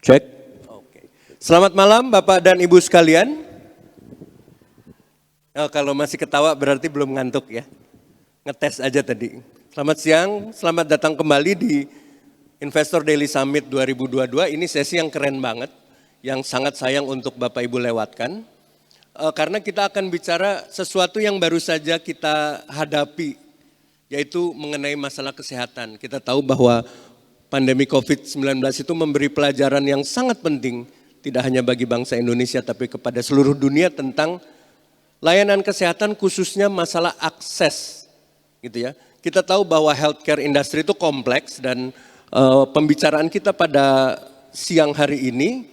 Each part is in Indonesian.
Cek. Oke. Selamat malam Bapak dan Ibu sekalian. Oh, kalau masih ketawa berarti belum ngantuk ya. Ngetes aja tadi. Selamat siang, selamat datang kembali di Investor Daily Summit 2022. Ini sesi yang keren banget, yang sangat sayang untuk Bapak Ibu lewatkan. Karena kita akan bicara sesuatu yang baru saja kita hadapi, yaitu mengenai masalah kesehatan. Kita tahu bahwa pandemi COVID-19 itu memberi pelajaran yang sangat penting, tidak hanya bagi bangsa Indonesia, tapi kepada seluruh dunia tentang layanan kesehatan khususnya masalah akses. Gitu ya. Kita tahu bahwa healthcare industry itu kompleks dan pembicaraan kita pada siang hari ini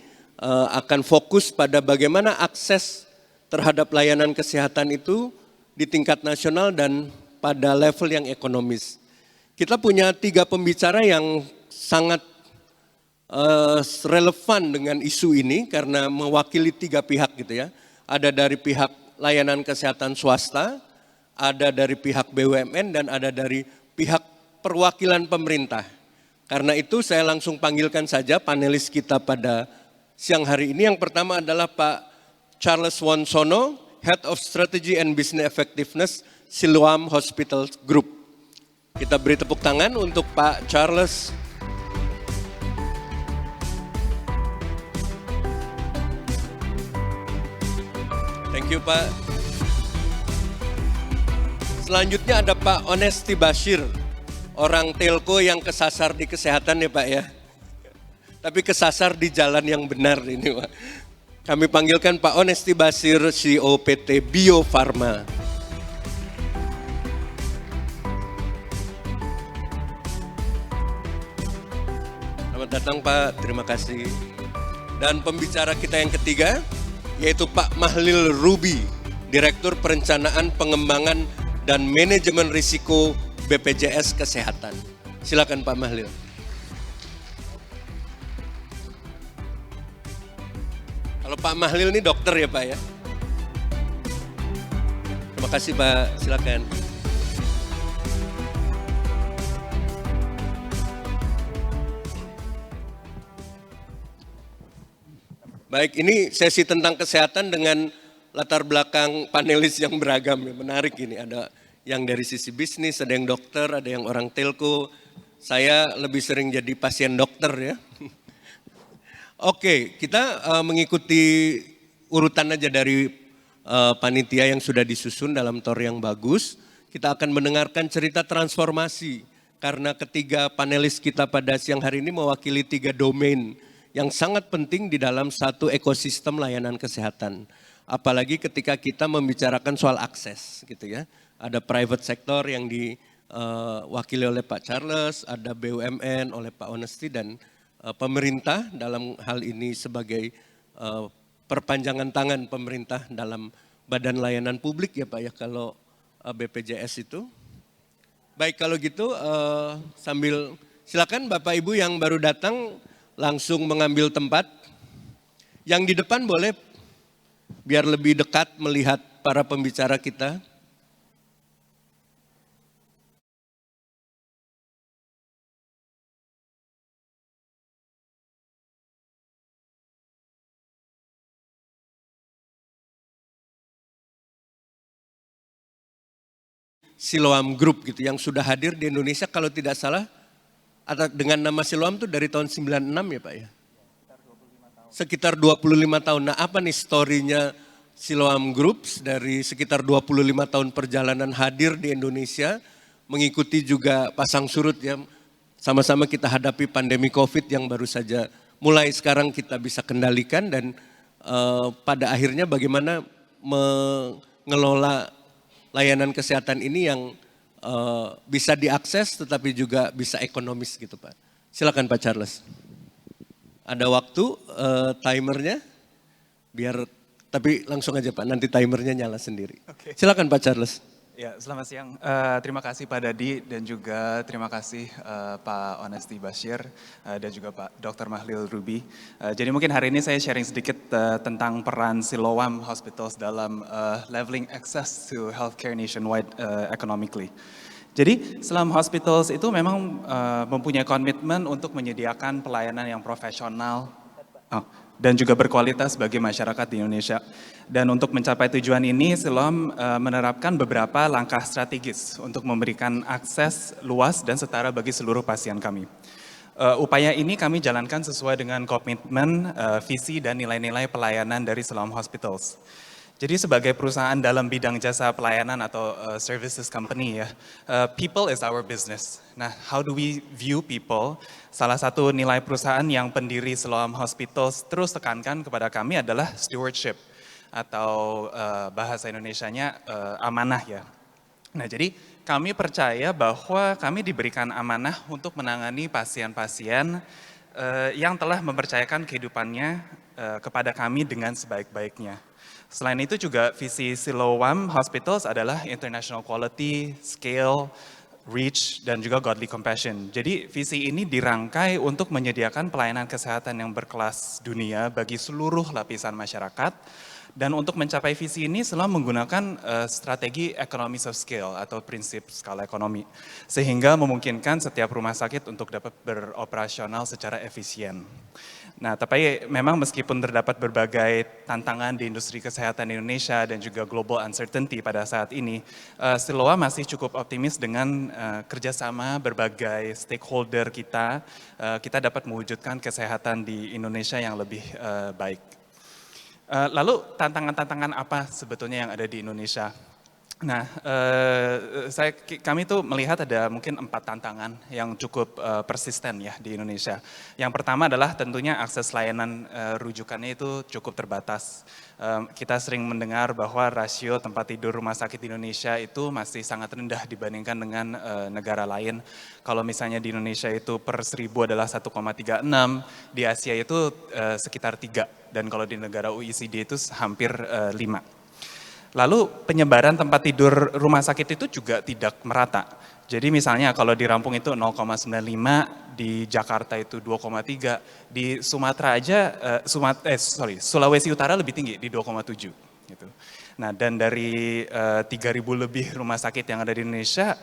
akan fokus pada bagaimana akses terhadap layanan kesehatan itu di tingkat nasional dan pada level yang ekonomis. Kita punya 3 pembicara yang sangat relevan dengan isu ini karena mewakili 3 pihak gitu ya. Ada dari pihak layanan kesehatan swasta, ada dari pihak BUMN dan ada dari pihak perwakilan pemerintah. Karena itu saya langsung panggilkan saja panelis kita pada siang hari ini. Yang pertama adalah Pak Charles Wonsono, Head of Strategy and Business Effectiveness Siloam Hospital Group. Kita beri tepuk tangan untuk Pak Charles. Thank you Pak. Selanjutnya ada Pak Onesti Bashir, orang telco yang kesasar di kesehatan ya Pak ya. Tapi kesasar di jalan yang benar ini Pak. Kami panggilkan Pak Onesti Bashir, CEO PT Bio Farma. Selamat datang Pak, terima kasih. Dan pembicara kita yang ketiga, yaitu Pak Mahlil Ruby, Direktur Perencanaan Pengembangan dan Manajemen Risiko BPJS Kesehatan. Silakan Pak Mahlil. Kalau Pak Mahlil ini dokter ya Pak ya. Terima kasih Pak, silakan. Baik, ini sesi tentang kesehatan dengan latar belakang panelis yang beragam ya, menarik ini. Ada yang dari sisi bisnis, ada yang dokter, ada yang orang telco. Saya lebih sering jadi pasien dokter ya. Oke, kita mengikuti urutan aja dari panitia yang sudah disusun dalam tor yang bagus. Kita akan mendengarkan cerita transformasi karena ketiga panelis kita pada siang hari ini mewakili 3 domain yang sangat penting di dalam satu ekosistem layanan kesehatan. Apalagi ketika kita membicarakan soal akses gitu ya. Ada private sector yang diwakili oleh Pak Charles, ada BUMN oleh Pak Onesti dan pemerintah dalam hal ini sebagai perpanjangan tangan pemerintah dalam badan layanan publik ya Pak ya kalau BPJS itu. Baik kalau gitu sambil silakan Bapak Ibu yang baru datang langsung mengambil tempat. Yang di depan boleh biar lebih dekat melihat para pembicara kita. Siloam Group gitu yang sudah hadir di Indonesia kalau tidak salah atau dengan nama Siloam itu dari tahun 96 ya Pak ya? Sekitar 25 tahun. Nah apa nih story-nya Siloam Group dari sekitar 25 tahun perjalanan hadir di Indonesia, mengikuti juga pasang surut ya, sama-sama kita hadapi pandemi COVID yang baru saja mulai sekarang kita bisa kendalikan dan pada akhirnya bagaimana mengelola layanan kesehatan ini yang bisa diakses tetapi juga bisa ekonomis gitu Pak. Silakan Pak Charles. Ada waktu timernya biar tapi langsung aja Pak nanti timernya nyala sendiri. Okay. Silakan Pak Charles. Ya, selamat siang. Terima kasih Pak Dadi dan juga terima kasih Pak Onesti Bashir dan juga Pak Dr. Mahlil Ruby. Jadi mungkin hari ini saya sharing sedikit tentang peran Siloam Hospitals dalam leveling access to healthcare nationwide economically. Jadi Siloam Hospitals itu memang mempunyai komitmen untuk menyediakan pelayanan yang profesional, Oh, dan juga berkualitas bagi masyarakat di Indonesia. Dan untuk mencapai tujuan ini, Siloam menerapkan beberapa langkah strategis untuk memberikan akses luas dan setara bagi seluruh pasien kami. Upaya ini kami jalankan sesuai dengan komitmen, visi, dan nilai-nilai pelayanan dari Siloam Hospitals. Jadi sebagai perusahaan dalam bidang jasa pelayanan atau services company ya, people is our business. Nah, how do we view people? Salah satu nilai perusahaan yang pendiri Siloam Hospitals terus tekankan kepada kami adalah stewardship atau bahasa Indonesianya amanah ya. Nah, jadi kami percaya bahwa kami diberikan amanah untuk menangani pasien-pasien yang telah mempercayakan kehidupannya kepada kami dengan sebaik-baiknya. Selain itu juga visi Siloam Hospitals adalah international quality, scale, reach, dan juga godly compassion. Jadi visi ini dirangkai untuk menyediakan pelayanan kesehatan yang berkelas dunia bagi seluruh lapisan masyarakat. Dan untuk mencapai visi ini selalu menggunakan strategi economies of scale atau prinsip skala ekonomi. Sehingga memungkinkan setiap rumah sakit untuk dapat beroperasional secara efisien. Nah, tapi memang meskipun terdapat berbagai tantangan di industri kesehatan Indonesia dan juga global uncertainty pada saat ini, Siloam masih cukup optimis dengan kerjasama berbagai stakeholder kita, kita dapat mewujudkan kesehatan di Indonesia yang lebih baik. Lalu tantangan-tantangan apa sebetulnya yang ada di Indonesia? Nah, kami tuh melihat ada mungkin 4 tantangan yang cukup persisten ya di Indonesia. Yang pertama adalah tentunya akses layanan rujukannya itu cukup terbatas. Kita sering mendengar bahwa rasio tempat tidur rumah sakit di Indonesia itu masih sangat rendah dibandingkan dengan negara lain. Kalau misalnya di Indonesia itu per 1000 adalah 1,36, di Asia itu sekitar 3. Dan kalau di negara OECD itu hampir 5. Lalu penyebaran tempat tidur rumah sakit itu juga tidak merata. Jadi misalnya kalau di Lampung itu 0,95, di Jakarta itu 2,3, di Sumatera aja, Sulawesi Utara lebih tinggi di 2,7. Gitu. Nah, dan dari 3.000 lebih rumah sakit yang ada di Indonesia,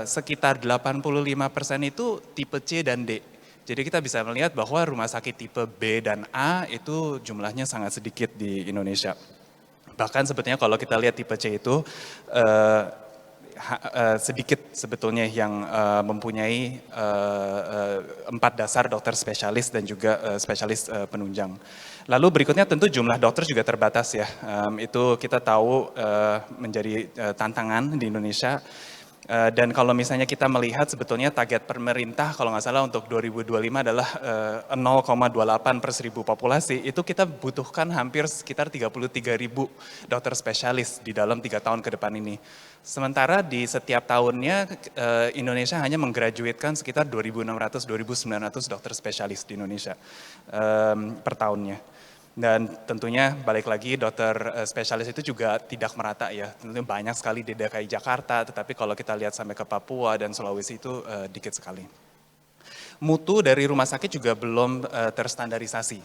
sekitar 85% itu tipe C dan D. Jadi kita bisa melihat bahwa rumah sakit tipe B dan A itu jumlahnya sangat sedikit di Indonesia. Bahkan sebetulnya kalau kita lihat tipe C itu sedikit sebetulnya yang mempunyai 4 dasar dokter spesialis dan juga spesialis penunjang. Lalu berikutnya tentu jumlah dokter juga terbatas ya. Itu kita tahu menjadi tantangan di Indonesia. Dan kalau misalnya kita melihat sebetulnya target pemerintah kalau nggak salah untuk 2025 adalah 0,28 per 1000 populasi, itu kita butuhkan hampir sekitar 33.000 dokter spesialis di dalam 3 tahun ke depan ini. Sementara di setiap tahunnya Indonesia hanya menggraduatekan sekitar 2.600-2.900 dokter spesialis di Indonesia per tahunnya. Dan tentunya balik lagi dokter spesialis itu juga tidak merata ya. Tentunya banyak sekali di DKI Jakarta, tetapi kalau kita lihat sampai ke Papua dan Sulawesi itu dikit sekali. Mutu dari rumah sakit juga belum terstandarisasi.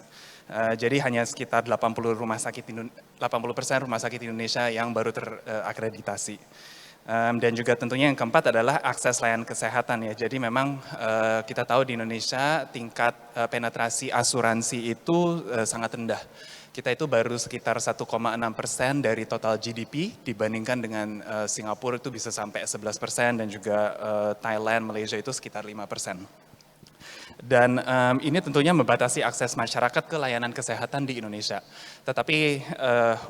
Jadi hanya sekitar 80% rumah sakit Indonesia yang baru terakreditasi. Dan juga tentunya yang keempat adalah akses layanan kesehatan ya. Jadi memang kita tahu di Indonesia tingkat penetrasi asuransi itu sangat rendah. Kita itu baru sekitar 1,6% dari total GDP dibandingkan dengan Singapura itu bisa sampai 11% dan juga Thailand, Malaysia itu sekitar 5%. Dan ini tentunya membatasi akses masyarakat ke layanan kesehatan di Indonesia. Tetapi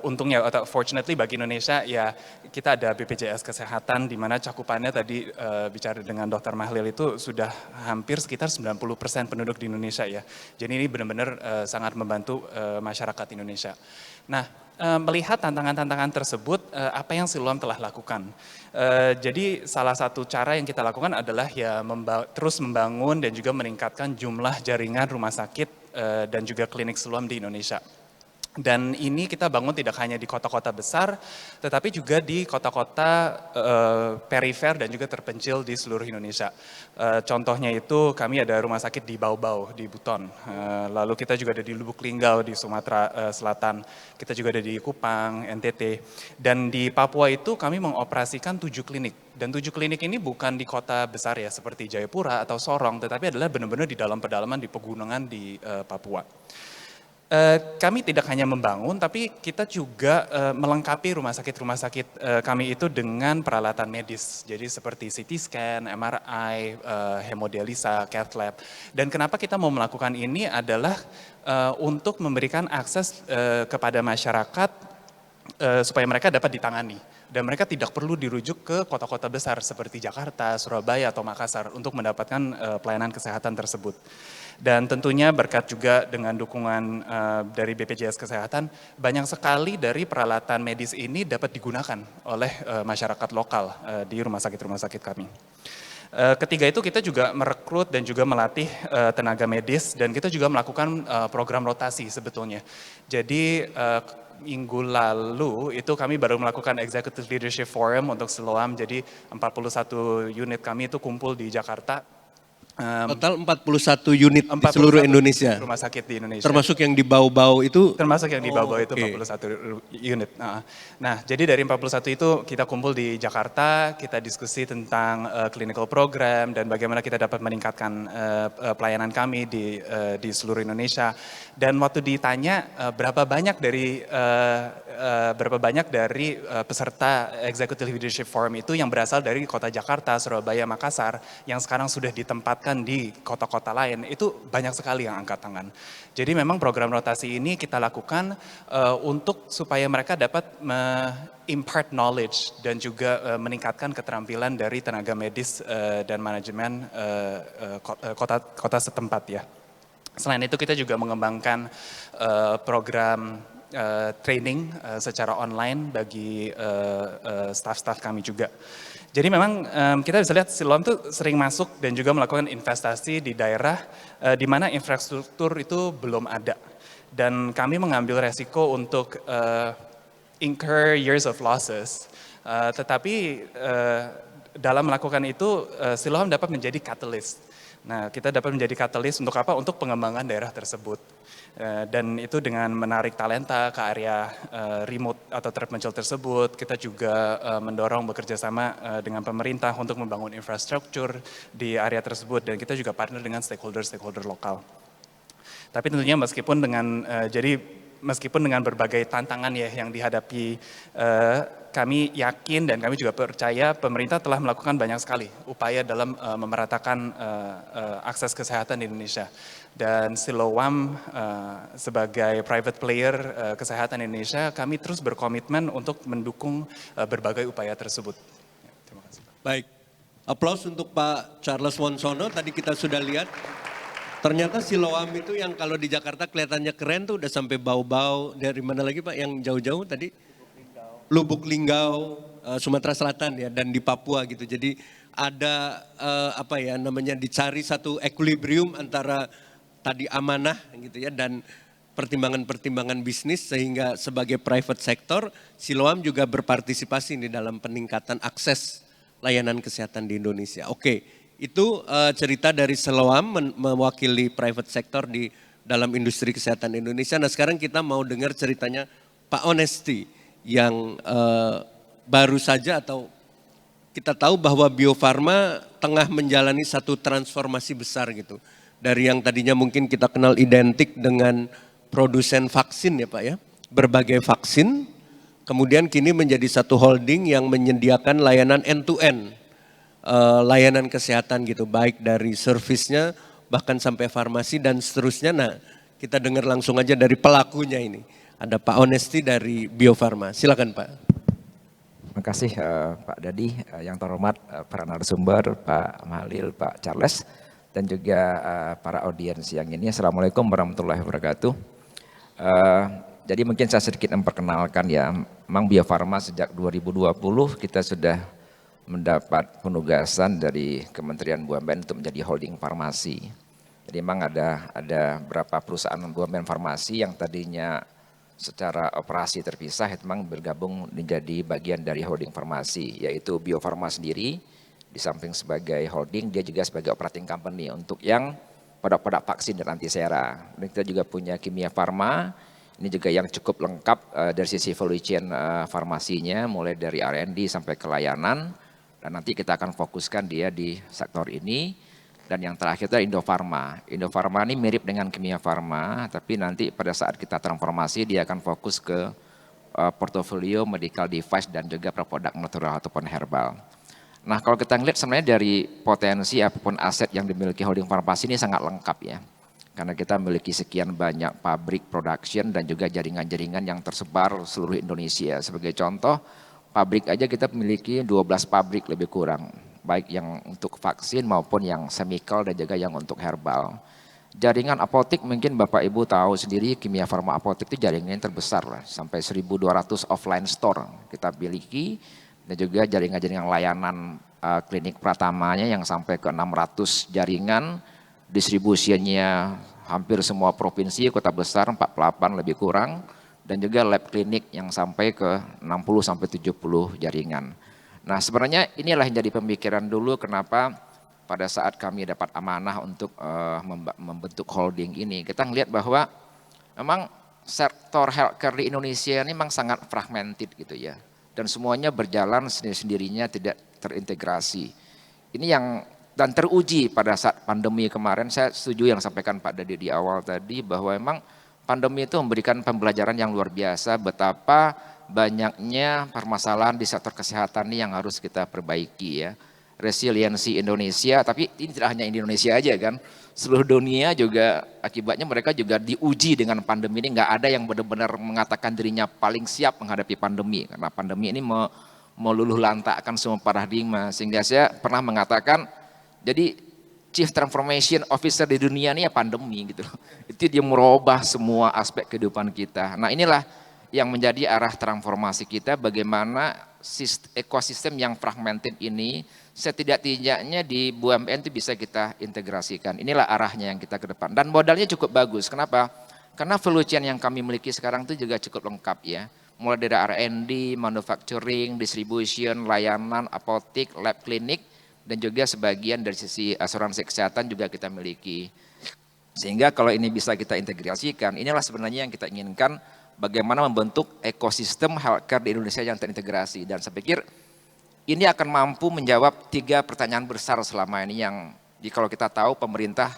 untungnya atau fortunately bagi Indonesia ya kita ada BPJS Kesehatan di mana cakupannya tadi bicara dengan Dr. Mahlil itu sudah hampir sekitar 90% penduduk di Indonesia ya. Jadi ini benar-benar sangat membantu masyarakat Indonesia. Nah, melihat tantangan-tantangan tersebut, apa yang Siloam telah lakukan? Jadi salah satu cara yang kita lakukan adalah ya terus membangun dan juga meningkatkan jumlah jaringan rumah sakit dan juga klinik Siloam di Indonesia. Dan ini kita bangun tidak hanya di kota-kota besar, tetapi juga di kota-kota perifer dan juga terpencil di seluruh Indonesia. Contohnya itu kami ada rumah sakit di Bau-Bau, di Buton. Lalu kita juga ada di Lubuk Linggau, di Sumatera Selatan. Kita juga ada di Kupang, NTT. Dan di Papua itu kami mengoperasikan 7 klinik. Dan 7 klinik ini bukan di kota besar ya, seperti Jayapura atau Sorong, tetapi adalah benar-benar di dalam pedalaman, di pegunungan di Papua. Kami tidak hanya membangun, tapi kita juga melengkapi rumah sakit kami itu dengan peralatan medis. Jadi seperti CT scan, MRI, hemodialisa, cath lab. Dan kenapa kita mau melakukan ini adalah untuk memberikan akses kepada masyarakat supaya mereka dapat ditangani. Dan mereka tidak perlu dirujuk ke kota-kota besar seperti Jakarta, Surabaya, atau Makassar untuk mendapatkan pelayanan kesehatan tersebut. Dan tentunya berkat juga dengan dukungan dari BPJS Kesehatan, banyak sekali dari peralatan medis ini dapat digunakan oleh masyarakat lokal di rumah sakit kami. Ketiga itu kita juga merekrut dan juga melatih tenaga medis dan kita juga melakukan program rotasi sebetulnya. Jadi minggu lalu itu kami baru melakukan Executive Leadership Forum untuk Siloam, jadi 41 unit kami itu kumpul di Jakarta. Total 41 unit di seluruh 41 Indonesia. rumah sakit di Indonesia. Termasuk yang di bau-bau itu? Termasuk yang di bawah itu oke. 41 unit. Nah, jadi dari 41 itu kita kumpul di Jakarta, kita diskusi tentang clinical program dan bagaimana kita dapat meningkatkan pelayanan kami di seluruh Indonesia. Dan waktu ditanya berapa banyak dari peserta Executive Leadership Forum itu yang berasal dari kota Jakarta, Surabaya, Makassar, yang sekarang sudah ditempatkan di kota-kota lain, itu banyak sekali yang angkat tangan. Jadi memang program rotasi ini kita lakukan untuk supaya mereka dapat impart knowledge dan juga meningkatkan keterampilan dari tenaga medis dan manajemen kota setempat ya. Selain itu kita juga mengembangkan program training secara online bagi staff-staff kami juga. Jadi memang kita bisa lihat Siloam tuh sering masuk dan juga melakukan investasi di daerah di mana infrastruktur itu belum ada. Dan kami mengambil resiko untuk incur years of losses, tetapi dalam melakukan itu Siloam dapat menjadi catalyst. Nah, kita dapat menjadi katalis untuk apa? Untuk pengembangan daerah tersebut. Dan itu dengan menarik talenta ke area remote atau terpencil tersebut. Kita juga mendorong bekerja sama dengan pemerintah untuk membangun infrastruktur di area tersebut. Dan kita juga partner dengan stakeholder lokal. Tapi tentunya meskipun dengan berbagai tantangan ya yang dihadapi, kami yakin dan kami juga percaya pemerintah telah melakukan banyak sekali upaya dalam memeratakan akses kesehatan di Indonesia. Dan Siloam sebagai private player kesehatan Indonesia, kami terus berkomitmen untuk mendukung berbagai upaya tersebut. Terima kasih. Baik, aplaus untuk Pak Charles Wonsono. Tadi kita sudah lihat, ternyata Siloam itu yang kalau di Jakarta kelihatannya keren tuh udah sampai bau-bau. Dari mana lagi Pak yang jauh-jauh tadi? Lubuk Linggau, Sumatera Selatan ya, dan di Papua gitu. Jadi ada dicari satu equilibrium antara tadi amanah gitu ya dan pertimbangan-pertimbangan bisnis, sehingga sebagai private sector Siloam juga berpartisipasi di dalam peningkatan akses layanan kesehatan di Indonesia. Oke, itu cerita dari Siloam mewakili private sector di dalam industri kesehatan Indonesia. Nah, sekarang kita mau dengar ceritanya Pak Onesti yang baru saja, atau kita tahu bahwa Bio Farma tengah menjalani satu transformasi besar gitu. Dari yang tadinya mungkin kita kenal identik dengan produsen vaksin ya Pak ya, berbagai vaksin, kemudian kini menjadi satu holding yang menyediakan layanan end-to-end, layanan kesehatan gitu, baik dari servisnya bahkan sampai farmasi dan seterusnya. Nah, kita dengar langsung aja dari pelakunya ini. Ada Pak Onesti dari Bio Farma. Silakan Pak. Terima kasih Pak Dadi, yang terhormat para narasumber, Pak Mahlil, Pak Charles, dan juga para audiens yang ini. Assalamualaikum warahmatullahi wabarakatuh. Jadi mungkin saya sedikit memperkenalkan ya, memang Bio Farma sejak 2020 kita sudah mendapat penugasan dari Kementerian BUMN untuk menjadi holding farmasi. Jadi memang ada beberapa perusahaan BUMN farmasi yang tadinya secara operasi terpisah, itu memang bergabung menjadi bagian dari holding farmasi, yaitu Bio Farma sendiri. Di samping sebagai holding, dia juga sebagai operating company untuk yang produk-produk vaksin dan antisera. Dan kita juga punya Kimia Farma, ini juga yang cukup lengkap dari sisi value chain farmasinya, mulai dari R&D sampai ke layanan. Dan nanti kita akan fokuskan dia di sektor ini. Dan yang terakhir itu Indofarma. Indofarma ini mirip dengan Kimia Farma, tapi nanti pada saat kita transformasi dia akan fokus ke portofolio medical device dan juga produk natural ataupun herbal. Nah kalau kita ngelihat sebenarnya dari potensi apapun aset yang dimiliki holding farmasi ini sangat lengkap ya. Karena kita memiliki sekian banyak pabrik production dan juga jaringan-jaringan yang tersebar seluruh Indonesia. Sebagai contoh, pabrik aja kita memiliki 12 pabrik lebih kurang. Baik yang untuk vaksin maupun yang chemical dan juga yang untuk herbal. Jaringan apotek mungkin Bapak Ibu tahu sendiri Kimia Farma Apotek itu jaringan yang terbesar lah. Sampai 1.200 offline store kita miliki. Dan juga jaringan-jaringan layanan klinik pratamanya yang sampai ke 600 jaringan. Distribusinya hampir semua provinsi, kota besar 48 lebih kurang, dan juga lab klinik yang sampai ke 60-70 jaringan. Nah sebenarnya inilah yang jadi pemikiran dulu kenapa pada saat kami dapat amanah untuk membentuk holding ini. Kita ngelihat bahwa memang sektor healthcare di Indonesia ini memang sangat fragmented gitu ya. Dan semuanya berjalan sendiri-sendirinya tidak terintegrasi. Ini yang dan teruji pada saat pandemi kemarin, saya setuju yang sampaikan Pak Dadi di awal tadi bahwa memang pandemi itu memberikan pembelajaran yang luar biasa betapa banyaknya permasalahan di sektor kesehatan ini yang harus kita perbaiki ya. Resiliensi Indonesia, tapi ini tidak hanya Indonesia aja kan, seluruh dunia juga akibatnya mereka juga diuji dengan pandemi ini, nggak ada yang benar-benar mengatakan dirinya paling siap menghadapi pandemi, karena pandemi ini meluluh lantakkan semua paradigma, sehingga saya pernah mengatakan, jadi Chief Transformation Officer di dunia ini ya pandemi gitu loh. Itu dia merubah semua aspek kehidupan kita. Nah inilah yang menjadi arah transformasi kita, bagaimana ekosistem yang fragmented ini setidak-tidaknya di BUMN itu bisa kita integrasikan. Inilah arahnya yang kita ke depan. Dan modalnya cukup bagus. Kenapa? Karena value chain yang kami miliki sekarang itu juga cukup lengkap ya. Mulai dari R&D, manufacturing, distribution, layanan, apotek, lab klinik, dan juga sebagian dari sisi asuransi kesehatan juga kita miliki. Sehingga kalau ini bisa kita integrasikan, inilah sebenarnya yang kita inginkan, bagaimana membentuk ekosistem healthcare di Indonesia yang terintegrasi. Dan saya pikir ini akan mampu menjawab 3 pertanyaan besar selama ini yang kalau kita tahu pemerintah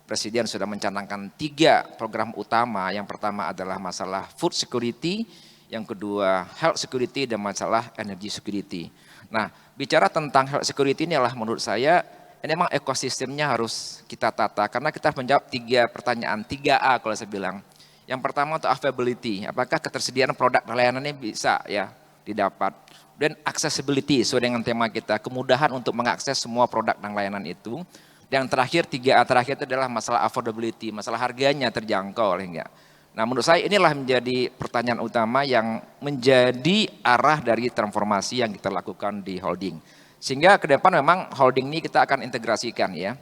Presiden sudah mencanangkan 3 program utama. Yang pertama adalah masalah food security, yang kedua health security, dan masalah energy security. Nah, bicara tentang health security ini adalah menurut saya ini memang ekosistemnya harus kita tata karena kita menjawab 3 pertanyaan, 3A kalau saya bilang. Yang pertama untuk availability, apakah ketersediaan produk dan layanannya bisa ya didapat. Dan accessibility sesuai dengan tema kita, kemudahan untuk mengakses semua produk dan layanan itu. Dan terakhir 3A terakhir itu adalah masalah affordability, masalah harganya terjangkau oleh enggak. Nah menurut saya inilah menjadi pertanyaan utama yang menjadi arah dari transformasi yang kita lakukan di holding. Sehingga ke depan memang holding ini kita akan integrasikan ya.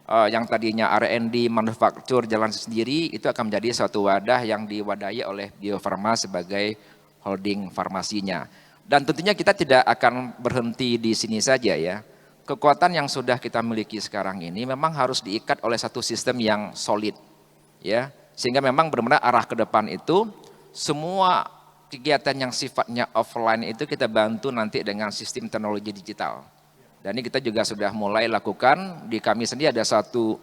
Yang tadinya R&D, manufaktur jalan sendiri itu akan menjadi suatu wadah yang diwadahi oleh Bio Farma sebagai holding farmasinya. Dan tentunya kita tidak akan berhenti di sini saja ya. Kekuatan yang sudah kita miliki sekarang ini memang harus diikat oleh satu sistem yang solid ya. Sehingga memang benar-benar arah ke depan itu semua kegiatan yang sifatnya offline itu kita bantu nanti dengan sistem teknologi digital. Dan ini kita juga sudah mulai lakukan, di kami sendiri ada satu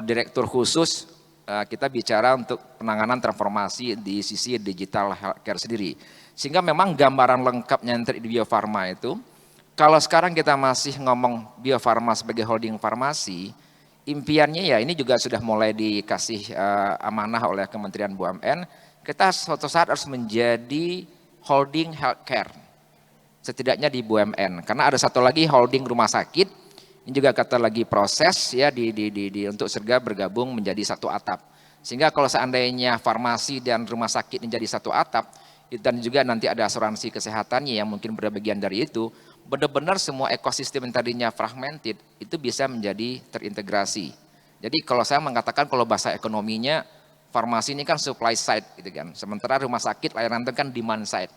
direktur khusus, kita bicara untuk penanganan transformasi di sisi digital healthcare sendiri. Sehingga memang gambaran lengkapnya nanti di Bio Farma itu, kalau sekarang kita masih ngomong Bio Farma sebagai holding farmasi, impiannya ya ini juga sudah mulai dikasih amanah oleh Kementerian BUMN, kita suatu saat harus menjadi holding healthcare, setidaknya di BUMN. Karena ada satu lagi holding rumah sakit, ini juga kata lagi proses ya untuk segera bergabung menjadi satu atap. Sehingga kalau seandainya farmasi dan rumah sakit menjadi satu atap, dan juga nanti ada asuransi kesehatannya yang mungkin berbagian dari itu, benar-benar semua ekosistem yang tadinya fragmented itu bisa menjadi terintegrasi. Jadi kalau saya mengatakan kalau bahasa ekonominya farmasi ini kan supply side gitu kan. Sementara rumah sakit layanan itu kan demand side.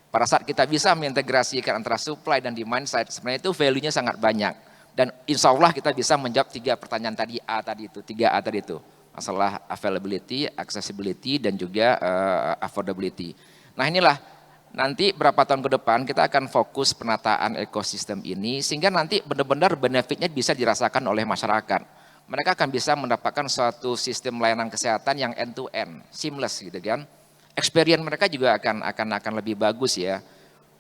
Pada saat kita bisa mengintegrasikan antara supply dan demand side, sebenarnya itu value-nya sangat banyak. Dan insya Allah kita bisa menjawab 3 pertanyaan tadi, 3A tadi itu. Masalah availability, accessibility, dan juga affordability. Nah inilah nanti berapa tahun ke depan kita akan fokus penataan ekosistem ini sehingga nanti benar-benar benefitnya bisa dirasakan oleh masyarakat. mereka akan bisa mendapatkan suatu sistem layanan kesehatan yang end to end, seamless gitu kan. Experience mereka juga akan lebih bagus ya.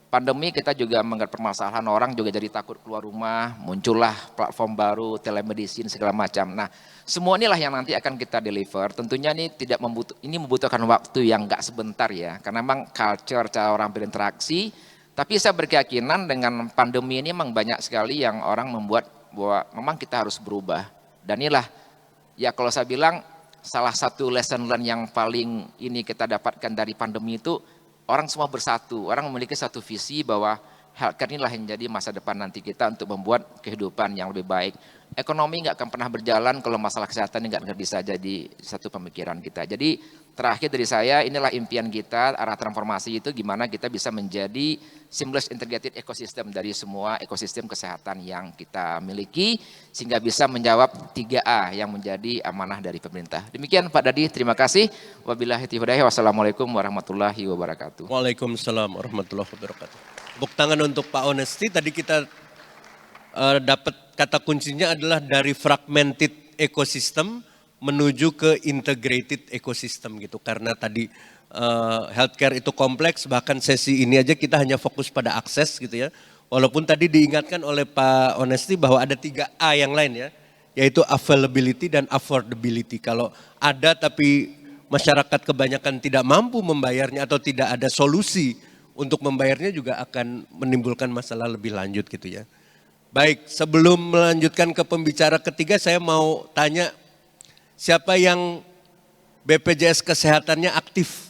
Pandemi kita juga mengenai permasalahan orang juga jadi takut keluar rumah, muncullah platform baru, telemedicine segala macam. Nah, semua inilah yang nanti akan kita deliver. Tentunya ini membutuhkan waktu yang nggak sebentar ya, karena memang culture cara orang berinteraksi. Tapi saya berkeyakinan dengan pandemi ini memang banyak sekali yang orang membuat bahwa memang kita harus berubah. Dan inilah ya kalau saya bilang salah satu lesson learn yang paling ini kita dapatkan dari pandemi itu, orang semua bersatu, orang memiliki satu visi bahwa healthcare inilah yang jadi masa depan nanti kita untuk membuat kehidupan yang lebih baik. Ekonomi nggak akan pernah berjalan kalau masalah kesehatan nggak bisa jadi satu pemikiran kita. Jadi terakhir dari saya, inilah impian kita, arah transformasi itu gimana kita bisa menjadi seamless integrated ecosystem dari semua ekosistem kesehatan yang kita miliki, sehingga bisa menjawab 3A yang menjadi amanah dari pemerintah. Demikian Pak Dadi, terima kasih. Wabillahi taufiq, wassalamualaikum warahmatullahi wabarakatuh. Waalaikumsalam warahmatullahi wabarakatuh. Tepuk tangan untuk Pak Honesty. Tadi kita dapat kata kuncinya adalah dari fragmented ecosystem menuju ke integrated ecosystem gitu. Karena tadi healthcare itu kompleks, bahkan sesi ini aja kita hanya fokus pada akses gitu ya. Walaupun tadi diingatkan oleh Pak Honesty bahwa ada 3A yang lain ya, yaitu availability dan affordability. Kalau ada tapi masyarakat kebanyakan tidak mampu membayarnya atau tidak ada solusi untuk membayarnya juga akan menimbulkan masalah lebih lanjut gitu ya. Baik, sebelum melanjutkan ke pembicara ketiga, saya mau tanya siapa yang BPJS kesehatannya aktif?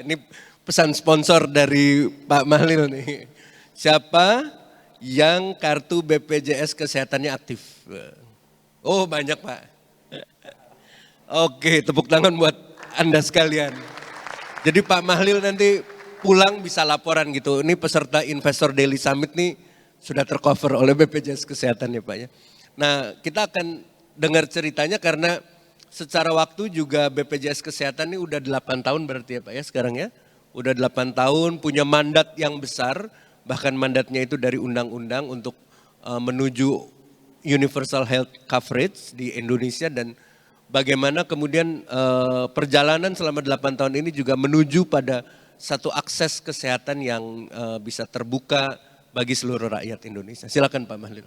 Ini pesan sponsor dari Pak Mahlil nih. Siapa yang kartu BPJS kesehatannya aktif? Oh banyak Pak. Oke, tepuk tangan buat Anda sekalian. Jadi Pak Mahlil nanti pulang bisa laporan gitu. Ini peserta Investor Daily Summit nih sudah tercover oleh BPJS Kesehatan ya Pak ya. Nah kita akan dengar ceritanya karena secara waktu juga BPJS Kesehatan ini udah 8 tahun berarti ya Pak ya sekarang ya. Udah 8 tahun punya mandat yang besar, bahkan mandatnya itu dari undang-undang untuk menuju universal health coverage di Indonesia, dan bagaimana kemudian perjalanan selama 8 tahun ini juga menuju pada satu akses kesehatan yang bisa terbuka bagi seluruh rakyat Indonesia. Silakan Pak Mahlil.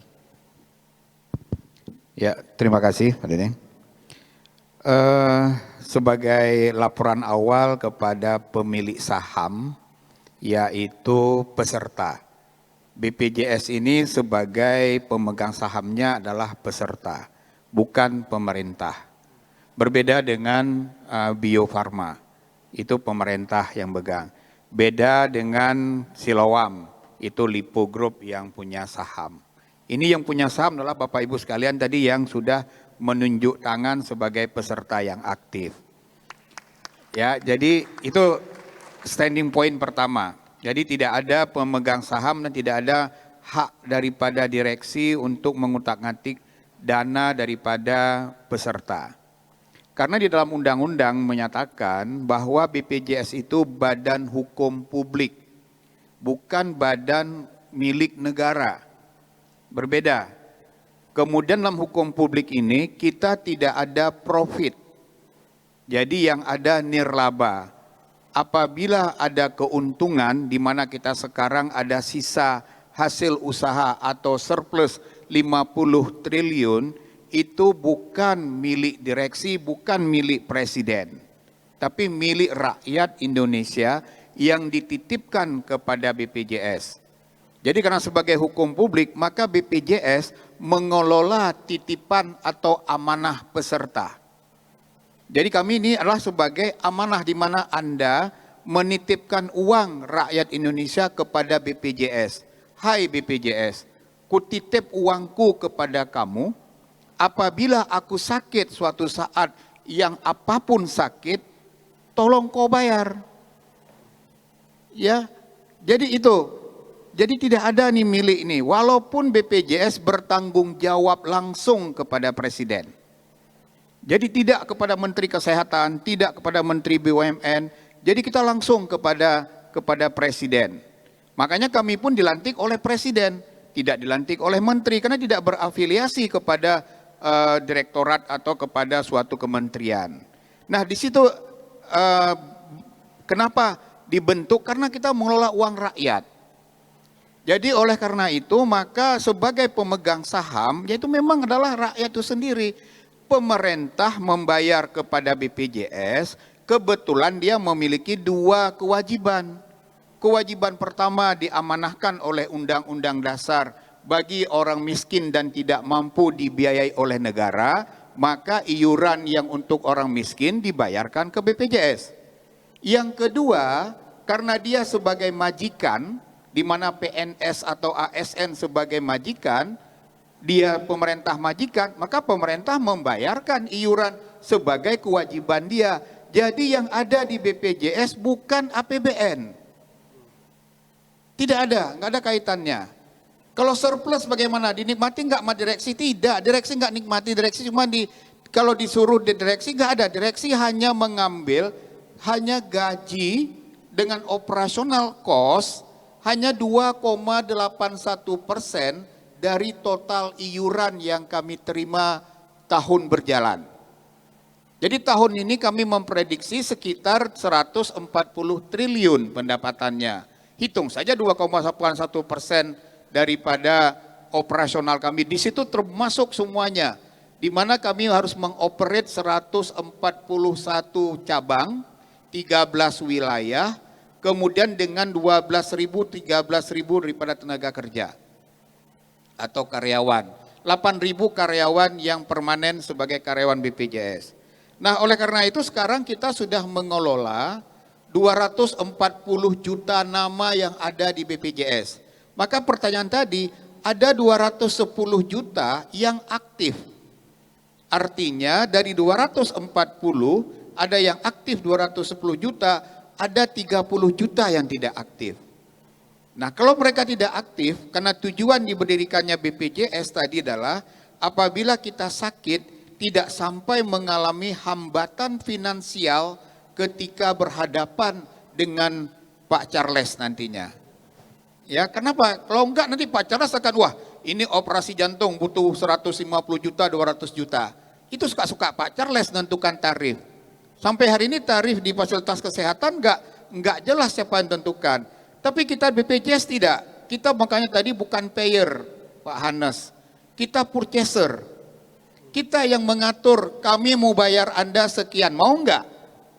Ya, terima kasih Pak Dede. Sebagai laporan awal kepada pemilik saham, yaitu peserta. BPJS ini sebagai pemegang sahamnya adalah peserta, bukan pemerintah. Berbeda dengan Bio Farma, itu pemerintah yang pegang. Beda dengan Siloam, itu Lipo Group yang punya saham. Ini yang punya saham adalah Bapak Ibu sekalian tadi yang sudah menunjuk tangan sebagai peserta yang aktif. Ya, jadi itu standing point pertama. Jadi tidak ada pemegang saham dan tidak ada hak daripada direksi untuk mengutak-ngatik dana daripada peserta. Karena di dalam undang-undang menyatakan bahwa BPJS itu badan hukum publik, bukan badan milik negara. Berbeda. Kemudian dalam hukum publik ini kita tidak ada profit. Jadi yang ada nirlaba. Apabila ada keuntungan di mana kita sekarang ada sisa hasil usaha atau surplus 50 triliun, itu bukan milik direksi, bukan milik presiden, tapi milik rakyat Indonesia yang dititipkan kepada BPJS. Jadi karena sebagai hukum publik, maka BPJS mengelola titipan atau amanah peserta. Jadi kami ini adalah sebagai amanah di mana Anda menitipkan uang rakyat Indonesia kepada BPJS. Hai BPJS, kutitip uangku kepada kamu, apabila aku sakit suatu saat yang apapun sakit, tolong kau bayar. Ya, jadi itu. Jadi tidak ada nih milik ini, walaupun BPJS bertanggung jawab langsung kepada Presiden. Jadi tidak kepada Menteri Kesehatan, tidak kepada Menteri BUMN, jadi kita langsung kepada Presiden. Makanya kami pun dilantik oleh Presiden, tidak dilantik oleh Menteri, karena tidak berafiliasi kepada direktorat atau kepada suatu kementerian. Nah, di situ kenapa dibentuk? Karena kita mengelola uang rakyat. Jadi oleh karena itu maka sebagai pemegang saham, yaitu memang adalah rakyat itu sendiri. Pemerintah membayar kepada BPJS, kebetulan dia memiliki dua kewajiban. Kewajiban pertama diamanahkan oleh Undang-Undang Dasar bagi orang miskin dan tidak mampu dibiayai oleh negara, maka iuran yang untuk orang miskin dibayarkan ke BPJS. Yang kedua, karena dia sebagai majikan, di mana PNS atau ASN sebagai majikan, dia pemerintah majikan, maka pemerintah membayarkan iuran sebagai kewajiban dia. Jadi yang ada di BPJS bukan APBN. Tidak ada, nggak ada kaitannya. Kalau surplus bagaimana? Dinikmati nggak sama direksi? Tidak, direksi nggak nikmati, direksi cuma kalau disuruh di direksi nggak ada. Direksi hanya mengambil, hanya gaji dengan operasional cost, hanya 2,81% dari total iuran yang kami terima tahun berjalan. Jadi tahun ini kami memprediksi sekitar 140 triliun pendapatannya. Hitung saja 2,81% daripada operasional kami. Di situ termasuk semuanya. Di mana kami harus mengoperate 141 cabang, 13 wilayah, kemudian dengan 12.000, 13.000 daripada tenaga kerja atau karyawan. 8.000 karyawan yang permanen sebagai karyawan BPJS. Nah, oleh karena itu sekarang kita sudah mengelola 240 juta nama yang ada di BPJS. Maka pertanyaan tadi, ada 210 juta yang aktif. Artinya dari 240 ada yang aktif 210 juta, ada 30 juta yang tidak aktif. Nah, kalau mereka tidak aktif, karena tujuan diberdirikannya BPJS tadi adalah apabila kita sakit, tidak sampai mengalami hambatan finansial ketika berhadapan dengan Pak Charles nantinya. Ya, kenapa? Kalau enggak nanti Pak Charles akan, wah ini operasi jantung butuh 150 juta, 200 juta. Itu suka-suka Pak Charles menentukan tarif. Sampai hari ini tarif di fasilitas kesehatan enggak jelas siapa yang tentukan. Tapi kita BPJS tidak. Kita makanya tadi bukan payer, Pak Hanes. Kita purchaser. Kita yang mengatur, kami mau bayar Anda sekian, mau enggak?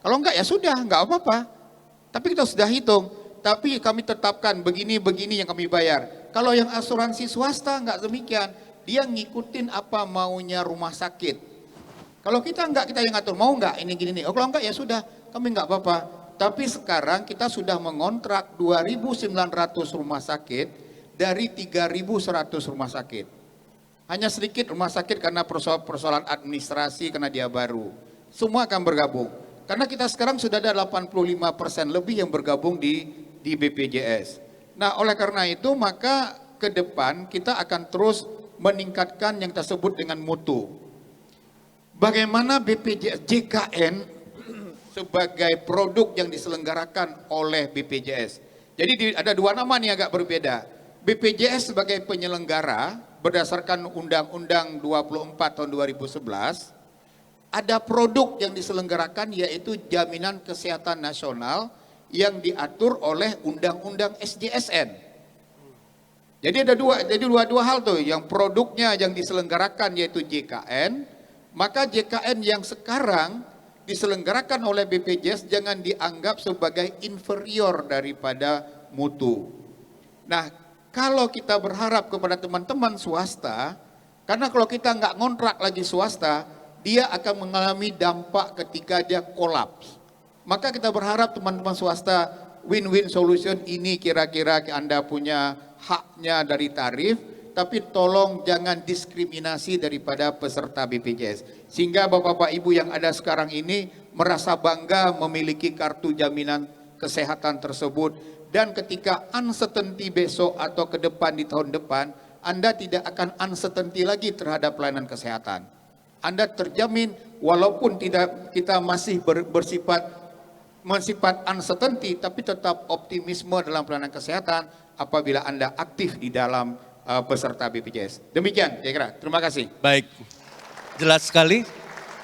Kalau enggak ya sudah, enggak apa-apa. Tapi kita sudah hitung. Tapi kami tetapkan begini-begini yang kami bayar. Kalau yang asuransi swasta enggak demikian. Dia ngikutin apa maunya rumah sakit. Kalau kita enggak, kita yang ngatur, mau enggak ini gini nih. Oh, kalau enggak ya sudah, kami enggak apa-apa. Tapi sekarang kita sudah mengontrak 2.900 rumah sakit dari 3.100 rumah sakit. Hanya sedikit rumah sakit karena persoalan administrasi, karena dia baru. Semua akan bergabung. Karena kita sekarang sudah ada 85% lebih yang bergabung di BPJS. Nah, oleh karena itu maka ke depan kita akan terus meningkatkan yang tersebut dengan mutu. Bagaimana BPJS JKN sebagai produk yang diselenggarakan oleh BPJS. Jadi ada dua nama nih agak berbeda. BPJS sebagai penyelenggara berdasarkan Undang-Undang 24 tahun 2011, ada produk yang diselenggarakan yaitu Jaminan Kesehatan Nasional yang diatur oleh Undang-Undang SJSN. Jadi ada dua hal tuh, yang produknya yang diselenggarakan yaitu JKN, maka JKN yang sekarang diselenggarakan oleh BPJS jangan dianggap sebagai inferior daripada mutu. Nah, kalau kita berharap kepada teman-teman swasta, karena kalau kita nggak ngontrak lagi swasta, dia akan mengalami dampak ketika dia kolaps. Maka kita berharap teman-teman swasta win-win solution ini kira-kira Anda punya haknya dari tarif, tapi tolong jangan diskriminasi daripada peserta BPJS. Sehingga Bapak-Bapak Ibu yang ada sekarang ini merasa bangga memiliki kartu jaminan kesehatan tersebut. Dan ketika uncertainty besok atau ke depan di tahun depan, Anda tidak akan uncertainty lagi terhadap pelayanan kesehatan. Anda terjamin walaupun tidak kita masih bersifat uncertainty, tapi tetap optimisme dalam pelayanan kesehatan apabila Anda aktif di dalam peserta BPJS. Demikian, saya kira. Terima kasih. Baik. jelas sekali,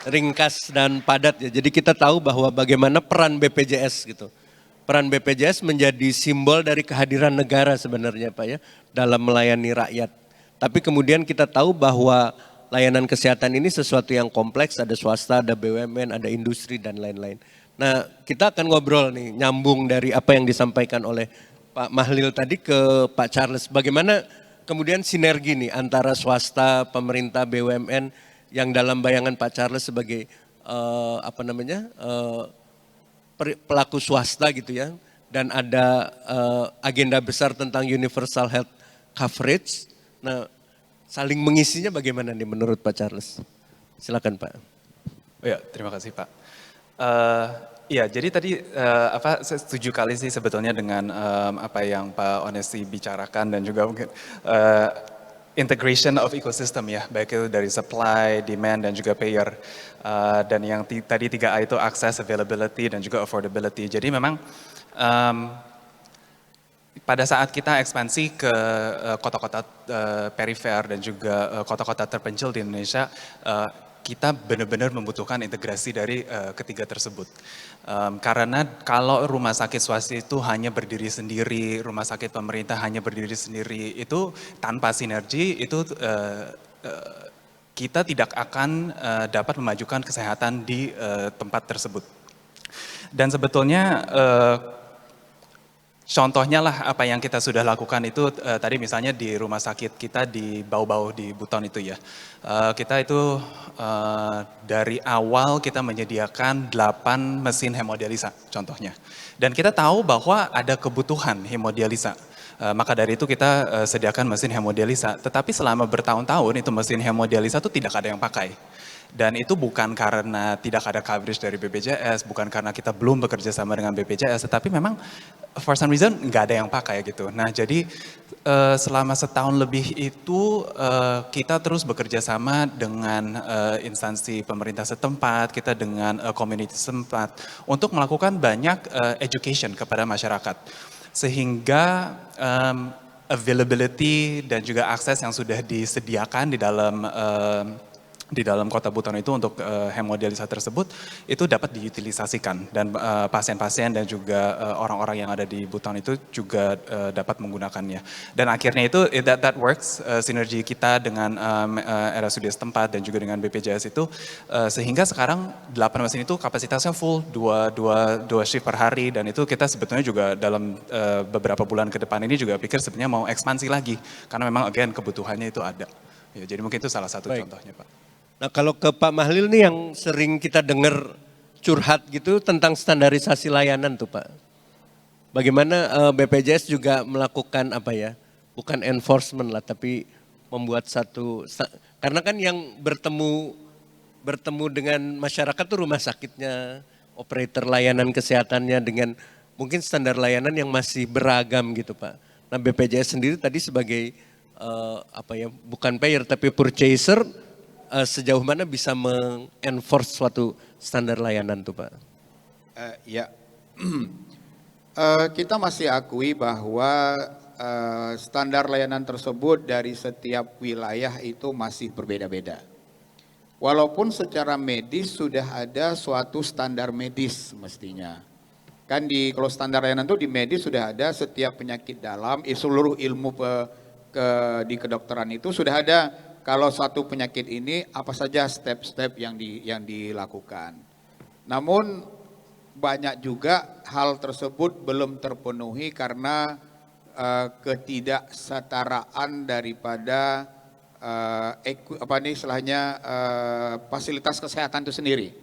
ringkas dan padat ya. Jadi kita tahu bahwa bagaimana peran BPJS gitu. Peran BPJS menjadi simbol dari kehadiran negara sebenarnya Pak ya, dalam melayani rakyat. Tapi kemudian kita tahu bahwa layanan kesehatan ini sesuatu yang kompleks, ada swasta, ada BUMN, ada industri dan lain-lain. Nah kita akan ngobrol nih, nyambung dari apa yang disampaikan oleh Pak Mahlil tadi ke Pak Charles. Bagaimana kemudian sinergi nih antara swasta, pemerintah, BUMN yang dalam bayangan Pak Charles sebagai pelaku swasta gitu ya, dan ada agenda besar tentang universal health coverage. Nah, saling mengisinya bagaimana nih menurut Pak Charles? Silakan Pak. Oh ya, terima kasih Pak. Iya, jadi tadi saya setuju kali sih sebetulnya dengan apa yang Pak Onesti bicarakan dan juga mungkin integration of ecosystem ya, baik itu dari supply, demand dan juga payer. Dan yang tadi 3A itu access, availability dan juga affordability. Jadi memang pada saat kita ekspansi ke kota-kota perifer dan juga kota-kota terpencil di Indonesia, kita benar-benar membutuhkan integrasi dari ketiga tersebut. Karena kalau rumah sakit swasta itu hanya berdiri sendiri, rumah sakit pemerintah hanya berdiri sendiri, itu tanpa sinergi itu kita tidak akan dapat memajukan kesehatan di tempat tersebut. Dan sebetulnya contohnya lah apa yang kita sudah lakukan itu tadi misalnya di rumah sakit kita di Bau-Bau di Buton itu ya. Kita itu dari awal kita menyediakan 8 mesin hemodialisa contohnya. Dan kita tahu bahwa ada kebutuhan hemodialisa. Maka dari itu kita sediakan mesin hemodialisa. Tetapi selama bertahun-tahun itu mesin hemodialisa itu tidak ada yang pakai. Dan itu bukan karena tidak ada coverage dari BPJS, bukan karena kita belum bekerja sama dengan BPJS, tetapi memang for some reason nggak ada yang pakai gitu. Nah jadi selama setahun lebih itu kita terus bekerja sama dengan instansi pemerintah setempat, kita dengan community setempat untuk melakukan banyak education kepada masyarakat. Sehingga availability dan juga akses yang sudah disediakan di dalam kota Buton itu untuk hemodialisa tersebut itu dapat diutilisasikan dan pasien-pasien dan juga orang-orang yang ada di Buton itu juga dapat menggunakannya. Dan akhirnya itu that works, sinergi kita dengan RSUD setempat dan juga dengan BPJS itu sehingga sekarang 8 mesin itu kapasitasnya full dua shift per hari, dan itu kita sebetulnya juga dalam beberapa bulan ke depan ini juga pikir sebenarnya mau ekspansi lagi karena memang again kebutuhannya itu ada. Ya, jadi mungkin itu salah satu contohnya Pak. Nah kalau ke Pak Mahlil nih yang sering kita dengar curhat gitu tentang standarisasi layanan tuh Pak. Bagaimana BPJS juga melakukan apa ya, bukan enforcement lah tapi membuat karena kan yang bertemu dengan masyarakat tuh rumah sakitnya, operator layanan kesehatannya dengan mungkin standar layanan yang masih beragam gitu Pak. Nah BPJS sendiri tadi sebagai bukan payer tapi purchaser, sejauh mana bisa mengenforce suatu standar layanan tuh Pak? Kita masih akui bahwa standar layanan tersebut dari setiap wilayah itu masih berbeda-beda. Walaupun secara medis sudah ada suatu standar medis mestinya. Kan kalau standar layanan itu di medis sudah ada setiap penyakit dalam, seluruh ilmu di kedokteran itu sudah ada. Kalau satu penyakit ini apa saja step-step yang dilakukan. Namun banyak juga hal tersebut belum terpenuhi karena ketidaksetaraan daripada fasilitas kesehatan itu sendiri.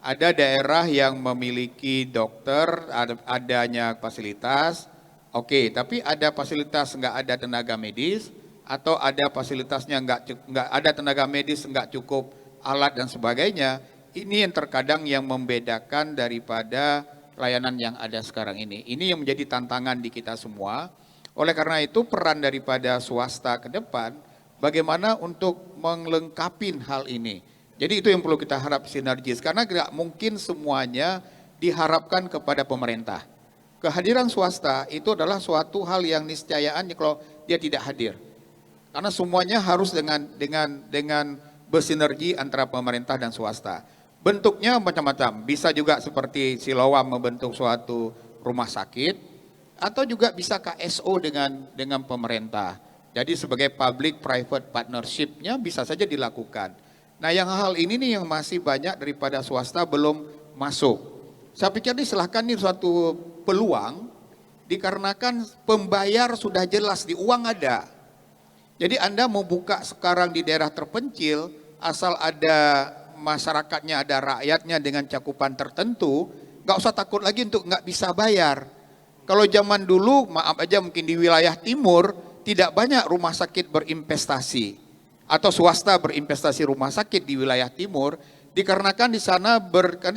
Ada daerah yang memiliki dokter, adanya fasilitas, oke, tapi ada fasilitas nggak ada tenaga medis, atau ada fasilitasnya nggak ada tenaga medis, nggak cukup alat dan sebagainya. Ini yang terkadang yang membedakan daripada layanan yang ada sekarang ini. Ini yang menjadi tantangan di kita semua. Oleh karena itu peran daripada swasta ke depan bagaimana untuk melengkapi hal ini. Jadi itu yang perlu kita harap sinergis karena tidak mungkin semuanya diharapkan kepada pemerintah. Kehadiran swasta itu adalah suatu hal yang niscayaan kalau dia tidak hadir. Karena semuanya harus dengan bersinergi antara pemerintah dan swasta. Bentuknya macam-macam, bisa juga seperti Siloam membentuk suatu rumah sakit, atau juga bisa KSO dengan pemerintah. Jadi sebagai public private partnership-nya bisa saja dilakukan. Nah yang hal ini nih yang masih banyak daripada swasta belum masuk. Saya pikir ini silahkan nih suatu peluang, dikarenakan pembayar sudah jelas di uang ada. Jadi Anda mau buka sekarang di daerah terpencil, asal ada masyarakatnya, ada rakyatnya dengan cakupan tertentu, nggak usah takut lagi untuk nggak bisa bayar. Kalau zaman dulu, maaf aja mungkin di wilayah timur, tidak banyak rumah sakit berinvestasi. Atau swasta berinvestasi rumah sakit di wilayah timur, dikarenakan di sana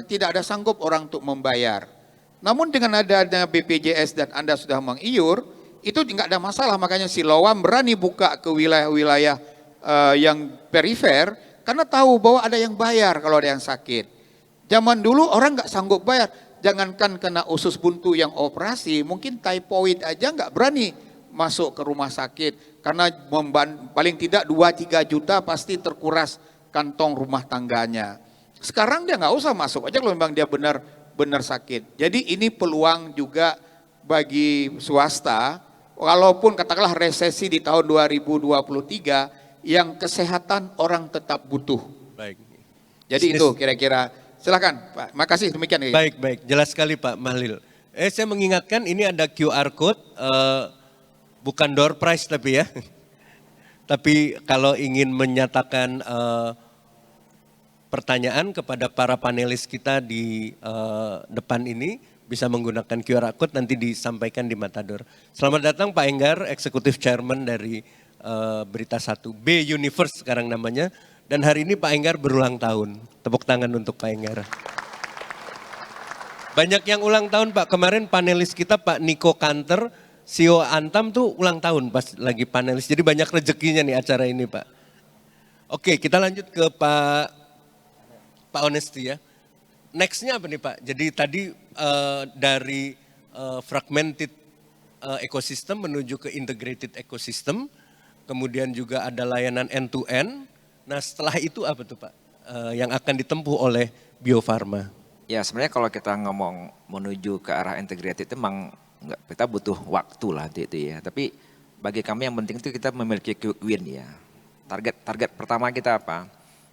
tidak ada sanggup orang untuk membayar. Namun dengan adanya BPJS dan Anda sudah mengiur, itu nggak ada masalah. Makanya Siloam berani buka ke wilayah-wilayah yang perifer, karena tahu bahwa ada yang bayar kalau ada yang sakit. Zaman dulu orang nggak sanggup bayar. Jangankan kena usus buntu yang operasi, mungkin typhoid aja nggak berani masuk ke rumah sakit. Karena paling tidak 2-3 juta pasti terkuras kantong rumah tangganya. Sekarang dia nggak usah masuk aja kalau memang dia benar sakit. Jadi ini peluang juga bagi swasta, walaupun katakanlah resesi di tahun 2023, yang kesehatan orang tetap butuh. Baik. Jadi itu kira-kira. Silakan Pak, makasih demikian. Baik, jelas sekali Pak Mahlil. Saya mengingatkan ini ada QR code, bukan door prize tapi ya. Tapi kalau ingin menyatakan pertanyaan kepada para panelis kita di depan ini, bisa menggunakan QR code nanti disampaikan di Matador. Selamat datang Pak Enggar, Executive Chairman dari Berita 1, B Universe sekarang namanya. Dan hari ini Pak Enggar berulang tahun. Tepuk tangan untuk Pak Enggar. Banyak yang ulang tahun Pak. Kemarin panelis kita Pak Niko Kanter, CEO Antam tuh ulang tahun pas lagi panelis. Jadi banyak rezekinya nih acara ini Pak. Oke, kita lanjut ke Pak Honesty ya. Nextnya apa nih Pak? Jadi tadi dari fragmented ecosystem menuju ke integrated ecosystem. Kemudian juga ada layanan end to end. Nah setelah itu apa tuh Pak yang akan ditempuh oleh Bio Farma? Ya sebenarnya kalau kita ngomong menuju ke arah integrated itu memang kita butuh waktu lah itu ya. Tapi bagi kami yang penting itu kita memiliki quick win ya. Target pertama kita apa?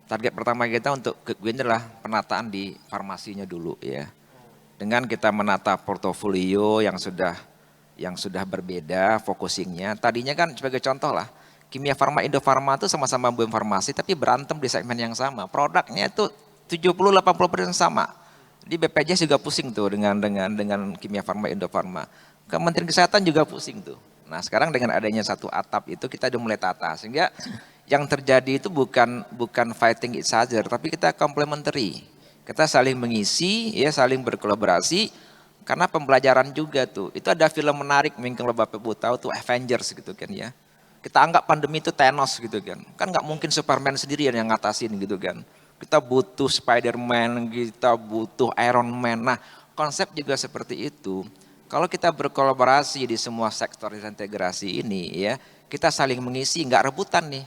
Target pertama kita untuk quick win adalah penataan di farmasinya dulu ya. Dengan kita menata portofolio yang sudah berbeda focusingnya. Tadinya kan sebagai contoh lah. Kimia Farma, Indo Farma itu sama-sama BUM farmasi tapi berantem di segmen yang sama. Produknya itu 70-80% sama. Di BPJS juga pusing tuh dengan Kimia Farma, Indo Farma. Kementerian Kesehatan juga pusing tuh. Nah sekarang dengan adanya satu atap itu kita udah mulai tata. Sehingga yang terjadi itu bukan fighting each other tapi kita complementary. Kita saling mengisi, ya saling berkolaborasi. Karena pembelajaran juga tuh. Itu ada film menarik mungkin kalau Bapak Ibu tahu tuh Avengers gitu kan ya. Kita anggap pandemi itu Thanos gitu kan. Kan nggak mungkin Superman sendirian yang ngatasin gitu kan. Kita butuh Spider-Man, kita butuh Iron Man. Nah konsep juga seperti itu. Kalau kita berkolaborasi di semua sektor integrasi ini ya. Kita saling mengisi, nggak rebutan nih.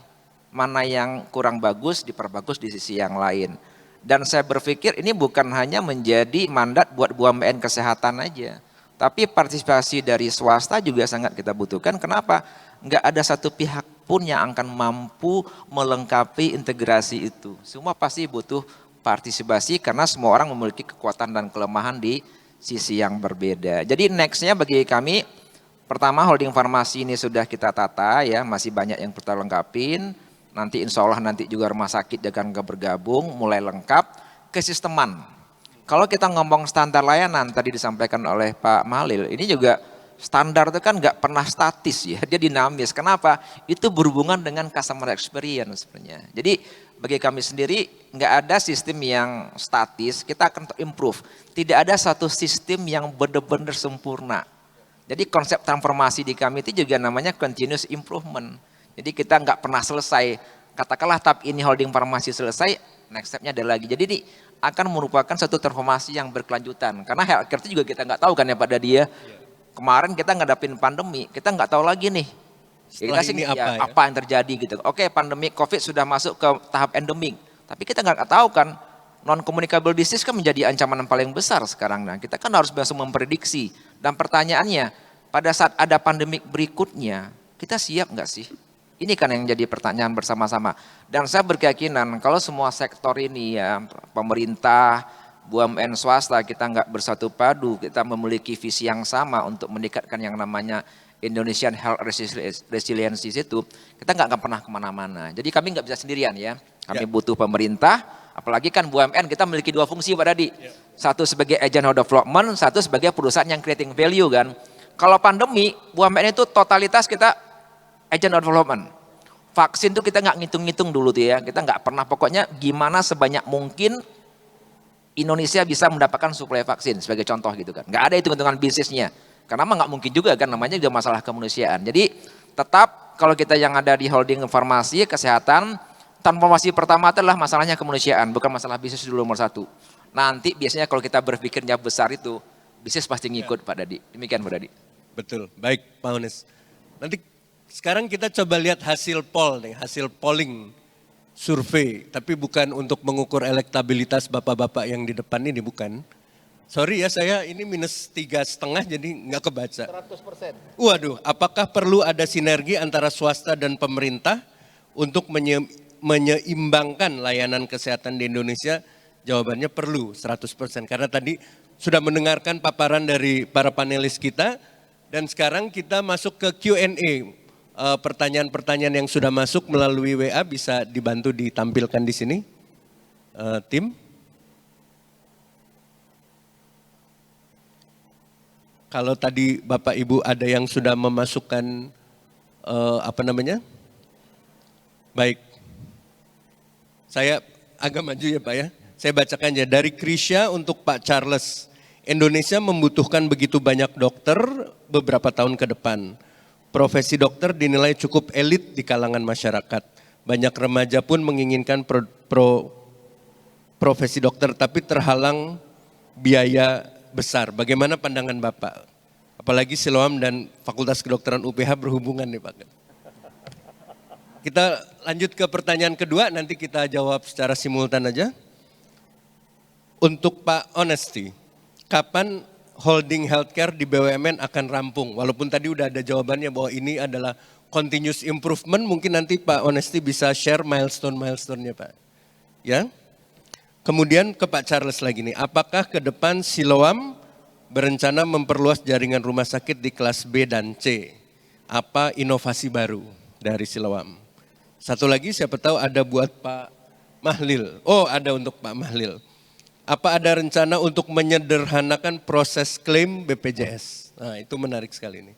Mana yang kurang bagus diperbagus di sisi yang lain. Dan saya berpikir ini bukan hanya menjadi mandat buat BUMN kesehatan aja. Tapi partisipasi dari swasta juga sangat kita butuhkan. Kenapa? Nggak ada satu pihak pun yang akan mampu melengkapi integrasi itu. Semua pasti butuh partisipasi karena semua orang memiliki kekuatan dan kelemahan di sisi yang berbeda. Jadi nextnya bagi kami, pertama holding farmasi ini sudah kita tata ya, masih banyak yang kita lengkapin. Nanti insya Allah nanti juga rumah sakit akan bergabung, mulai lengkap. Kesisteman. Kalau kita ngomong standar layanan tadi disampaikan oleh Pak Mahlil, ini juga standar itu kan nggak pernah statis ya, dia dinamis. Kenapa? Itu berhubungan dengan customer experience sebenarnya. Jadi bagi kami sendiri nggak ada sistem yang statis, kita akan improve. Tidak ada satu sistem yang benar-benar sempurna. Jadi konsep transformasi di kami itu juga namanya continuous improvement. Jadi kita nggak pernah selesai. Katakanlah tahap ini holding farmasi selesai, next stepnya ada lagi. Jadi ini akan merupakan satu transformasi yang berkelanjutan. Karena healthcare itu juga kita nggak tahu kan ya Pak Dadi ya. Kemarin kita ngadapin pandemi, kita nggak tahu lagi nih Setelah sih ini ya, apa ya? apa yang terjadi gitu. Oke, pandemi COVID sudah masuk ke tahap endemik, tapi kita nggak tahu kan non communicable disease kan menjadi ancaman yang paling besar sekarang. Nah, kita kan harus bisa memprediksi. Dan pertanyaannya, pada saat ada pandemik berikutnya, kita siap nggak sih? Ini kan yang jadi pertanyaan bersama-sama. Dan saya berkeyakinan kalau semua sektor ini ya, pemerintah, BUMN swasta, kita nggak bersatu padu, kita memiliki visi yang sama untuk meningkatkan yang namanya Indonesian Health Resiliency itu, kita nggak akan pernah kemana-mana. Jadi kami nggak bisa sendirian ya, kami butuh pemerintah, apalagi kan BUMN kita memiliki dua fungsi Pak Dadi. Satu sebagai agent of development, satu sebagai perusahaan yang creating value kan. Kalau pandemi, BUMN itu totalitas kita agent of development. Vaksin tuh kita nggak ngitung-ngitung dulu tuh ya, kita nggak pernah, pokoknya gimana sebanyak mungkin Indonesia bisa mendapatkan suplai vaksin sebagai contoh gitu kan. Nggak ada hitung-hitungan bisnisnya. Karena mah nggak mungkin juga kan, namanya juga masalah kemanusiaan. Jadi tetap kalau kita yang ada di holding farmasi, kesehatan, transformasi pertama adalah masalahnya kemanusiaan, bukan masalah bisnis dulu nomor satu. Nanti biasanya kalau kita berpikirnya besar itu, bisnis pasti ngikut Pak Dadi. Demikian Pak Dadi. Betul, baik Pak Ones. Nanti sekarang kita coba lihat hasil poll nih, hasil polling survei, tapi bukan untuk mengukur elektabilitas bapak-bapak yang di depan ini, bukan. Sorry ya, saya ini -3,5 jadi nggak kebaca. 100%. Waduh, apakah perlu ada sinergi antara swasta dan pemerintah untuk menyeimbangkan layanan kesehatan di Indonesia? Jawabannya perlu 100%. Karena tadi sudah mendengarkan paparan dari para panelis kita dan sekarang kita masuk ke Q&A. Pertanyaan-pertanyaan yang sudah masuk melalui WA bisa dibantu ditampilkan di sini, tim. Kalau tadi Bapak Ibu ada yang sudah memasukkan baik, saya agak maju ya Pak ya. Saya bacakan ya, dari Krisya untuk Pak Charles. Indonesia membutuhkan begitu banyak dokter beberapa tahun ke depan. Profesi dokter dinilai cukup elit di kalangan masyarakat. Banyak remaja pun menginginkan profesi dokter, tapi terhalang biaya besar. Bagaimana pandangan Bapak? Apalagi Siloam dan Fakultas Kedokteran UPH berhubungan nih Pak. Kita lanjut ke pertanyaan kedua, nanti kita jawab secara simultan aja. Untuk Pak Honesty, kapan holding healthcare di BUMN akan rampung? Walaupun tadi udah ada jawabannya bahwa ini adalah continuous improvement, mungkin nanti Pak Honesty bisa share milestone-nya Pak. Ya. Kemudian ke Pak Charles lagi nih, apakah ke depan Siloam berencana memperluas jaringan rumah sakit di kelas B dan C? Apa inovasi baru dari Siloam? Satu lagi siapa tahu ada buat Pak Mahlil. Oh, ada untuk Pak Mahlil. Apa ada rencana untuk menyederhanakan proses klaim BPJS? Nah, itu menarik sekali nih.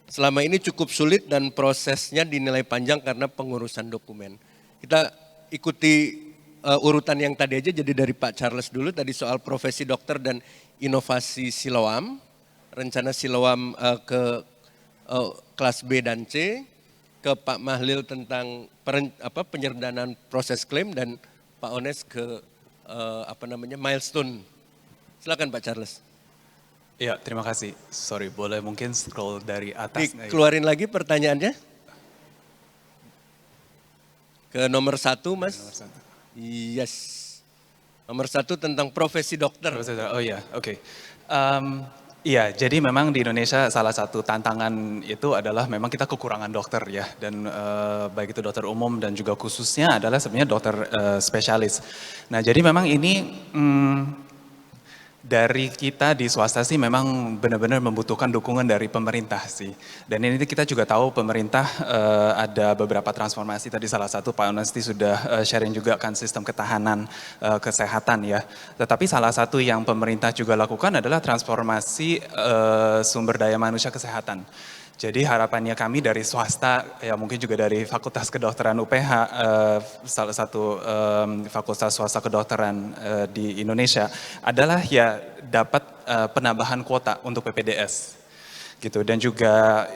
Selama ini cukup sulit dan prosesnya dinilai panjang karena pengurusan dokumen. Kita ikuti urutan yang tadi aja, jadi dari Pak Charles dulu tadi soal profesi dokter dan inovasi Siloam, rencana Siloam ke kelas B dan C, ke Pak Mahlil tentang penyederhanaan proses klaim, dan Pak Ones ke milestone. Silakan Pak Charles. Ya, terima kasih. Sorry, boleh mungkin scroll dari atas. Keluarin lagi pertanyaannya. Ke nomor 1 Mas. Nomor 1. Yes. Nomor 1 tentang profesi dokter. Oh iya, oke. Iya, jadi memang di Indonesia salah satu tantangan itu adalah memang kita kekurangan dokter ya. Dan baik itu dokter umum dan juga khususnya adalah sebenarnya dokter spesialis. Nah jadi memang ini dari kita di swasta sih memang benar-benar membutuhkan dukungan dari pemerintah sih. Dan ini kita juga tahu pemerintah ada beberapa transformasi, tadi salah satu Pak Honesty sudah sharing juga kan sistem ketahanan kesehatan ya. Tetapi salah satu yang pemerintah juga lakukan adalah transformasi sumber daya manusia kesehatan. Jadi harapannya kami dari swasta, ya mungkin juga dari Fakultas Kedokteran UPH, salah satu fakultas swasta kedokteran di Indonesia, adalah ya dapat penambahan kuota untuk PPDS. Gitu. Dan juga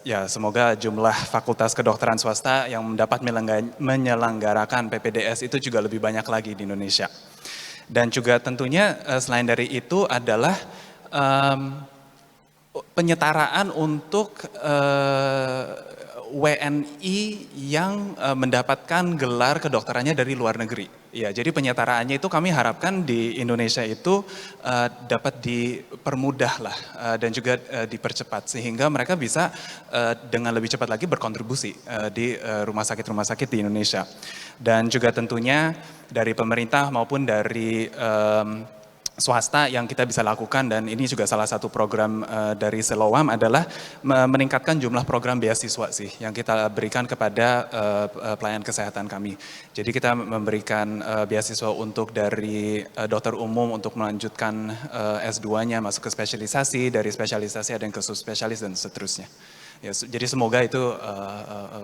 ya semoga jumlah fakultas kedokteran swasta yang dapat menyelenggarakan PPDS itu juga lebih banyak lagi di Indonesia. Dan juga tentunya selain dari itu adalah penyetaraan untuk WNI yang mendapatkan gelar kedokterannya dari luar negeri. Ya, jadi penyetaraannya itu kami harapkan di Indonesia itu dapat dipermudah lah dan juga dipercepat sehingga mereka bisa dengan lebih cepat lagi berkontribusi di rumah sakit di Indonesia. Dan juga tentunya dari pemerintah maupun dari swasta yang kita bisa lakukan, dan ini juga salah satu program dari Selowam adalah meningkatkan jumlah program beasiswa sih yang kita berikan kepada pelayan kesehatan kami. Jadi kita memberikan beasiswa untuk dari dokter umum untuk melanjutkan S2-nya masuk ke spesialisasi, dari spesialisasi ada yang ke subspesialis dan seterusnya. Ya, jadi semoga itu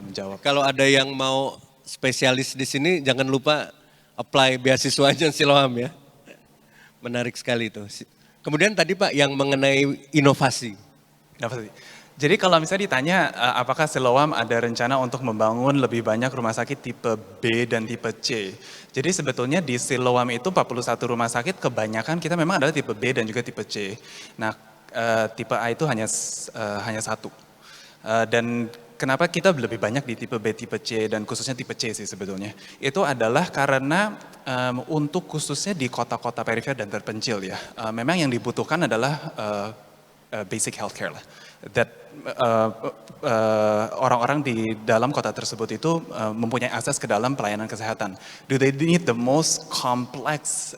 menjawab. Kalau ada yang mau spesialis di sini, jangan lupa apply beasiswanya Siloam ya. Menarik sekali itu. Kemudian tadi Pak yang mengenai inovasi. Jadi kalau misalnya ditanya apakah Selowam ada rencana untuk membangun lebih banyak rumah sakit tipe B dan tipe C. Jadi sebetulnya di Selowam itu 41 rumah sakit kebanyakan kita memang adalah tipe B dan juga tipe C. Nah tipe A itu hanya satu. Dan kenapa kita lebih banyak di tipe B, tipe C, dan khususnya tipe C sih sebetulnya. Itu adalah karena untuk khususnya di kota-kota perifer dan terpencil ya. Memang yang dibutuhkan adalah basic healthcare lah. That orang-orang di dalam kota tersebut itu mempunyai akses ke dalam pelayanan kesehatan. Do they need the most complex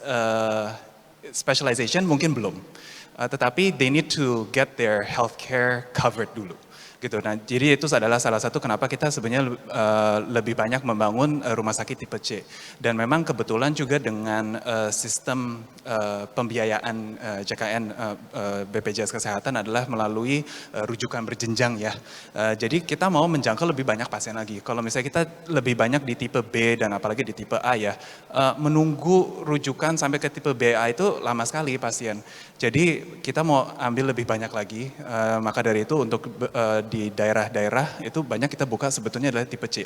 specialization? Mungkin belum. Tetapi they need to get their healthcare covered dulu. Gitu. Nah, jadi itu adalah salah satu kenapa kita sebenarnya lebih banyak membangun rumah sakit tipe C. Dan memang kebetulan juga dengan sistem pembiayaan JKN BPJS Kesehatan adalah melalui rujukan berjenjang ya. Jadi kita mau menjangkau lebih banyak pasien lagi. Kalau misalnya kita lebih banyak di tipe B dan apalagi di tipe A ya, menunggu rujukan sampai ke tipe BA itu lama sekali pasien. Jadi kita mau ambil lebih banyak lagi, maka dari itu untuk di daerah-daerah itu banyak kita buka sebetulnya adalah tipe C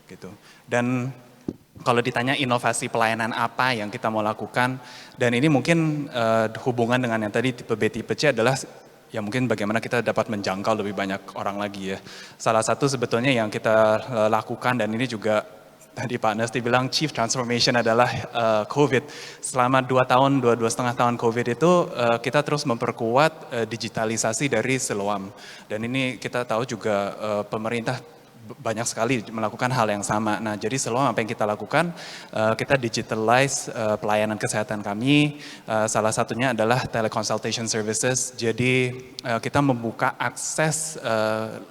gitu. Dan kalau ditanya inovasi pelayanan apa yang kita mau lakukan, dan ini mungkin hubungan dengan yang tadi tipe B, tipe C adalah ya mungkin bagaimana kita dapat menjangkau lebih banyak orang lagi ya. Salah satu sebetulnya yang kita lakukan, dan ini juga tadi Pak Nesti bilang chief transformation adalah COVID. Selama 2 tahun, 2,5 tahun COVID itu kita terus memperkuat digitalisasi dari Selowam. Dan ini kita tahu juga pemerintah banyak sekali melakukan hal yang sama. Nah, jadi Selowam apa yang kita lakukan, kita digitalize pelayanan kesehatan kami. Salah satunya adalah teleconsultation services. Jadi kita membuka akses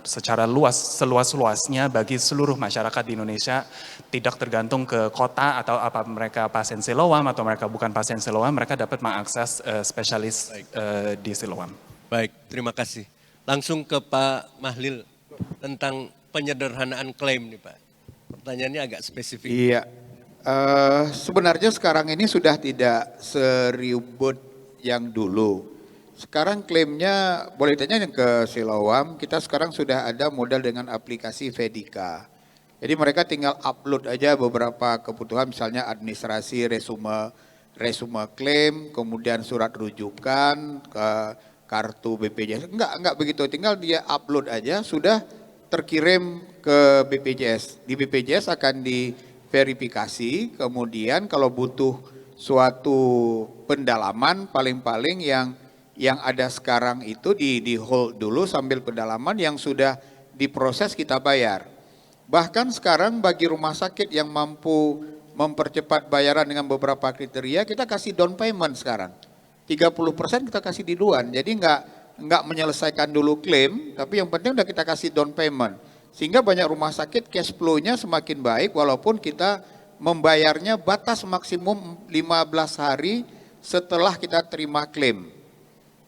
secara luas, seluas-luasnya bagi seluruh masyarakat di Indonesia, tidak tergantung ke kota atau apa mereka pasien Selowam atau mereka bukan pasien Selowam, mereka dapat mengakses spesialis di Selowam. Baik, terima kasih. Langsung ke Pak Mahlil tentang penyederhanaan klaim nih Pak. Pertanyaannya agak spesifik. Iya, sebenarnya sekarang ini sudah tidak seribut yang dulu. Sekarang klaimnya boleh tanya ke Selowam, kita sekarang sudah ada modal dengan aplikasi Vedika. Jadi mereka tinggal upload aja beberapa kebutuhan, misalnya administrasi, resume klaim, kemudian surat rujukan, ke kartu BPJS. Enggak begitu, tinggal dia upload aja, sudah terkirim ke BPJS. Di BPJS akan diverifikasi, kemudian kalau butuh suatu pendalaman, paling-paling yang ada sekarang itu di hold dulu sambil pendalaman, yang sudah diproses kita bayar. Bahkan sekarang bagi rumah sakit yang mampu mempercepat bayaran dengan beberapa kriteria, kita kasih down payment sekarang. 30% kita kasih di duluan, jadi enggak menyelesaikan dulu klaim, tapi yang penting udah kita kasih down payment. Sehingga banyak rumah sakit cash flow-nya semakin baik walaupun kita membayarnya batas maksimum 15 hari setelah kita terima klaim.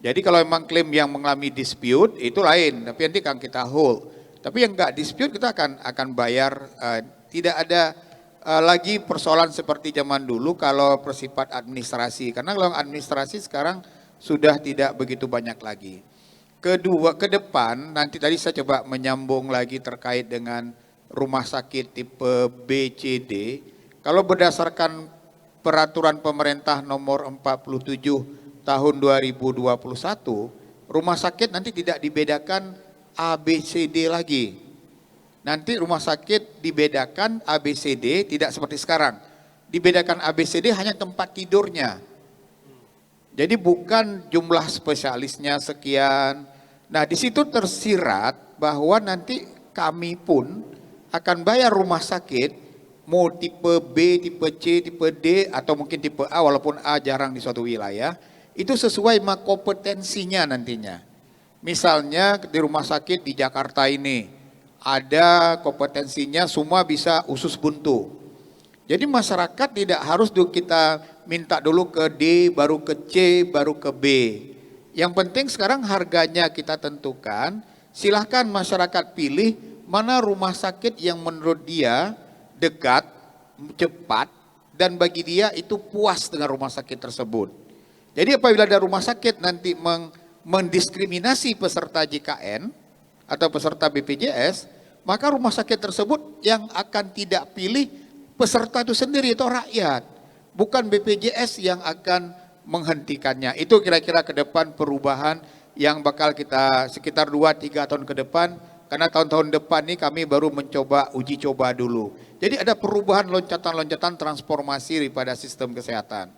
Jadi kalau memang klaim yang mengalami dispute itu lain, tapi nanti akan kita hold. Tapi yang enggak dispute kita akan bayar, tidak ada lagi persoalan seperti zaman dulu kalau bersifat administrasi. Karena kalau administrasi sekarang sudah tidak begitu banyak lagi. Kedua, ke depan nanti tadi saya coba menyambung lagi terkait dengan rumah sakit tipe B, C, D. Kalau berdasarkan peraturan pemerintah nomor 47 tahun 2021, rumah sakit nanti tidak dibedakan A, B, C, D lagi. Nanti rumah sakit dibedakan ABCD, tidak seperti sekarang. Dibedakan ABCD hanya tempat tidurnya. Jadi bukan jumlah spesialisnya sekian. Nah, di situ tersirat bahwa nanti kami pun akan bayar rumah sakit mau tipe B, tipe C, tipe D atau mungkin tipe A walaupun A jarang di suatu wilayah, itu sesuai sama kompetensinya nantinya. Misalnya di rumah sakit di Jakarta ini ada kompetensinya semua bisa usus buntu. Jadi masyarakat tidak harus kita minta dulu ke D, baru ke C, baru ke B. Yang penting sekarang harganya kita tentukan, silahkan masyarakat pilih mana rumah sakit yang menurut dia dekat, cepat, dan bagi dia itu puas dengan rumah sakit tersebut. Jadi apabila ada rumah sakit nanti mendiskriminasi peserta JKN atau peserta BPJS, maka rumah sakit tersebut yang akan tidak pilih peserta itu sendiri, itu rakyat. Bukan BPJS yang akan menghentikannya. Itu kira-kira ke depan perubahan yang bakal kita sekitar 2-3 tahun ke depan. Karena tahun-tahun depan ini kami baru mencoba uji coba dulu. Jadi ada perubahan loncatan-loncatan transformasi daripada sistem kesehatan.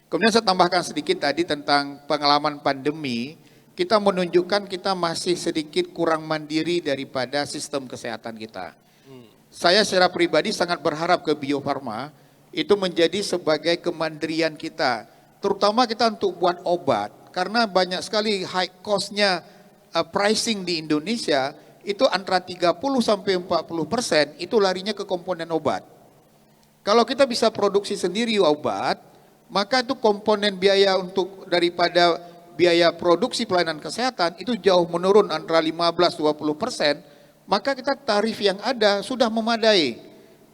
Kemudian saya tambahkan sedikit tadi tentang pengalaman pandemi. Kita menunjukkan kita masih sedikit kurang mandiri daripada sistem kesehatan kita. Saya secara pribadi sangat berharap ke Bio Farma itu menjadi sebagai kemandirian kita. Terutama kita untuk buat obat. Karena banyak sekali high cost-nya pricing di Indonesia itu antara 30-40% itu larinya ke komponen obat. Kalau kita bisa produksi sendiri obat, maka itu komponen biaya untuk daripada biaya produksi pelayanan kesehatan itu jauh menurun antara 15-20%. Maka kita tarif yang ada sudah memadai.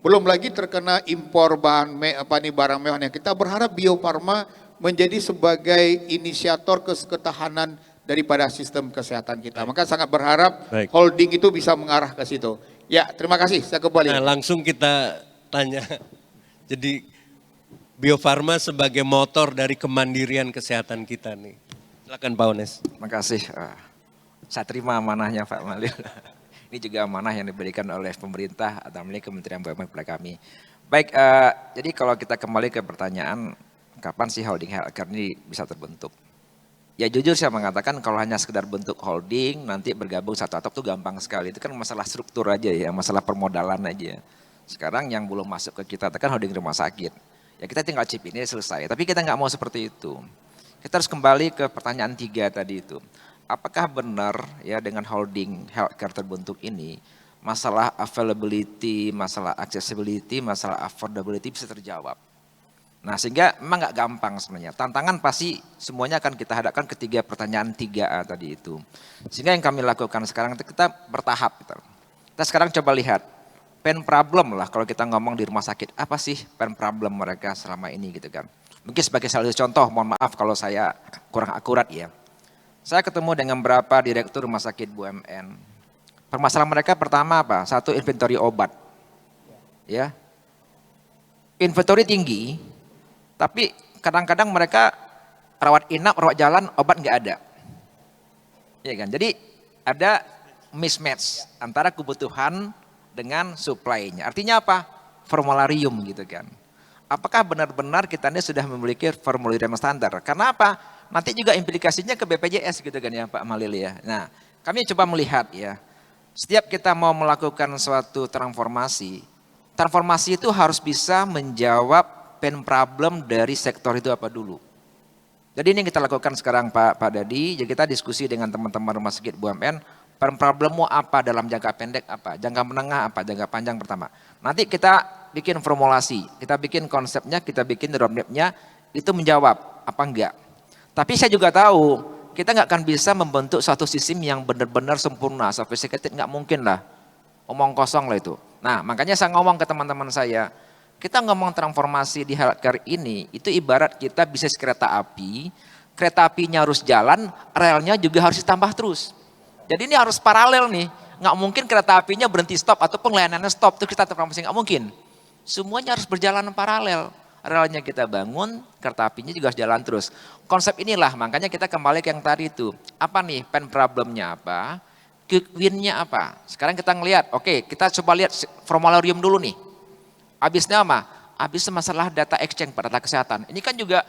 Belum lagi terkena impor barang mewah yang kita berharap Bio Farma menjadi sebagai inisiator ketahanan daripada sistem kesehatan kita. Maka sangat berharap holding itu bisa mengarah ke situ. Ya, terima kasih. Saya kembali. Nah, langsung kita tanya. Jadi Bio Farma sebagai motor dari kemandirian kesehatan kita nih. Silakan Pak Ones. Terima kasih. Saya terima amanahnya Pak Malil. Ini juga amanah yang diberikan oleh pemerintah atau melalui Kementerian BUMN kepada kami. Baik, jadi kalau kita kembali ke pertanyaan, kapan sih holding healthcare ini bisa terbentuk? Ya jujur saya mengatakan kalau hanya sekedar bentuk holding, nanti bergabung satu atap itu gampang sekali. Itu kan masalah struktur aja ya, masalah permodalan aja. Sekarang yang belum masuk ke kita, kan holding rumah sakit. Ya kita tinggal chip ini selesai, tapi kita nggak mau seperti itu. Kita harus kembali ke pertanyaan 3 tadi itu. Apakah benar ya dengan holding healthcare terbentuk ini masalah availability, masalah accessibility, masalah affordability bisa terjawab. Nah sehingga memang nggak gampang sebenarnya. Tantangan pasti semuanya akan kita hadapkan ketiga pertanyaan 3A tadi itu. Sehingga yang kami lakukan sekarang itu kita bertahap. Kita sekarang coba lihat pain problem lah kalau kita ngomong di rumah sakit. Apa sih pain problem mereka selama ini gitu kan. Mungkin sebagai salah satu contoh, mohon maaf kalau saya kurang akurat ya. Saya ketemu dengan beberapa direktur rumah sakit BUMN. Permasalahan mereka pertama apa? Satu, inventory obat. Ya. Inventory tinggi, tapi kadang-kadang mereka rawat inap, rawat jalan, obat nggak ada. Ya kan? Jadi ada mismatch antara kebutuhan dengan supply-nya. Artinya apa? Formularium gitu kan. Apakah benar-benar kita ini sudah memiliki formularium standar? Karena apa? Nanti juga implikasinya ke BPJS gitu kan ya Pak Malil ya. Nah kami coba melihat ya, setiap kita mau melakukan suatu transformasi, transformasi itu harus bisa menjawab pain problem dari sektor itu apa dulu. Jadi ini yang kita lakukan sekarang Pak Dadi, jadi kita diskusi dengan teman-teman rumah sakit BUMN, pain problemmu apa dalam jangka pendek apa, jangka menengah apa, jangka panjang pertama. Nanti kita bikin formulasi, kita bikin konsepnya, kita bikin roadmap-nya, itu menjawab apa enggak. Tapi saya juga tahu kita nggak akan bisa membentuk suatu sistem yang benar-benar sempurna, sophisticated, nggak mungkin lah, omong kosong lah itu. Nah makanya saya ngomong ke teman-teman saya, kita ngomong transformasi di healthcare ini, itu ibarat kita bisnis kereta apinya harus jalan, relnya juga harus ditambah terus. Jadi ini harus paralel nih, nggak mungkin kereta apinya berhenti stop ataupun layanannya stop, terus kita transformasi, nggak mungkin. Semuanya harus berjalan paralel. Relnya kita bangun, kereta apinya juga harus jalan terus. Konsep inilah, makanya kita kembali ke yang tadi itu. Apa nih pain problemnya apa? quick win-nya apa? Sekarang kita ngelihat, oke, kita coba lihat formularium dulu nih. Habisnya apa? Habis masalah data exchange pada data kesehatan. Ini kan juga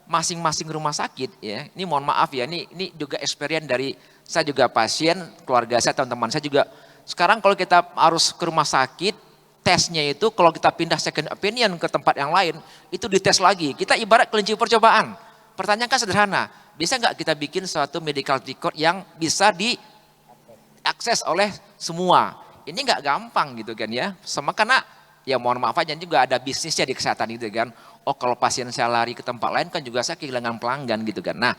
masing-masing rumah sakit ya. Ini mohon maaf ya, ini juga experience dari saya juga pasien, keluarga saya, teman-teman saya juga. Sekarang kalau kita harus ke rumah sakit, tesnya itu kalau kita pindah second opinion ke tempat yang lain, itu dites lagi. Kita ibarat kelinci percobaan. Pertanyaan kan sederhana, bisa nggak kita bikin suatu medical record yang bisa diakses oleh semua? Ini nggak gampang gitu kan ya. Sama karena ya mohon maaf aja juga ada bisnisnya di kesehatan gitu kan. Oh kalau pasien saya lari ke tempat lain kan juga saya kehilangan pelanggan gitu kan. Nah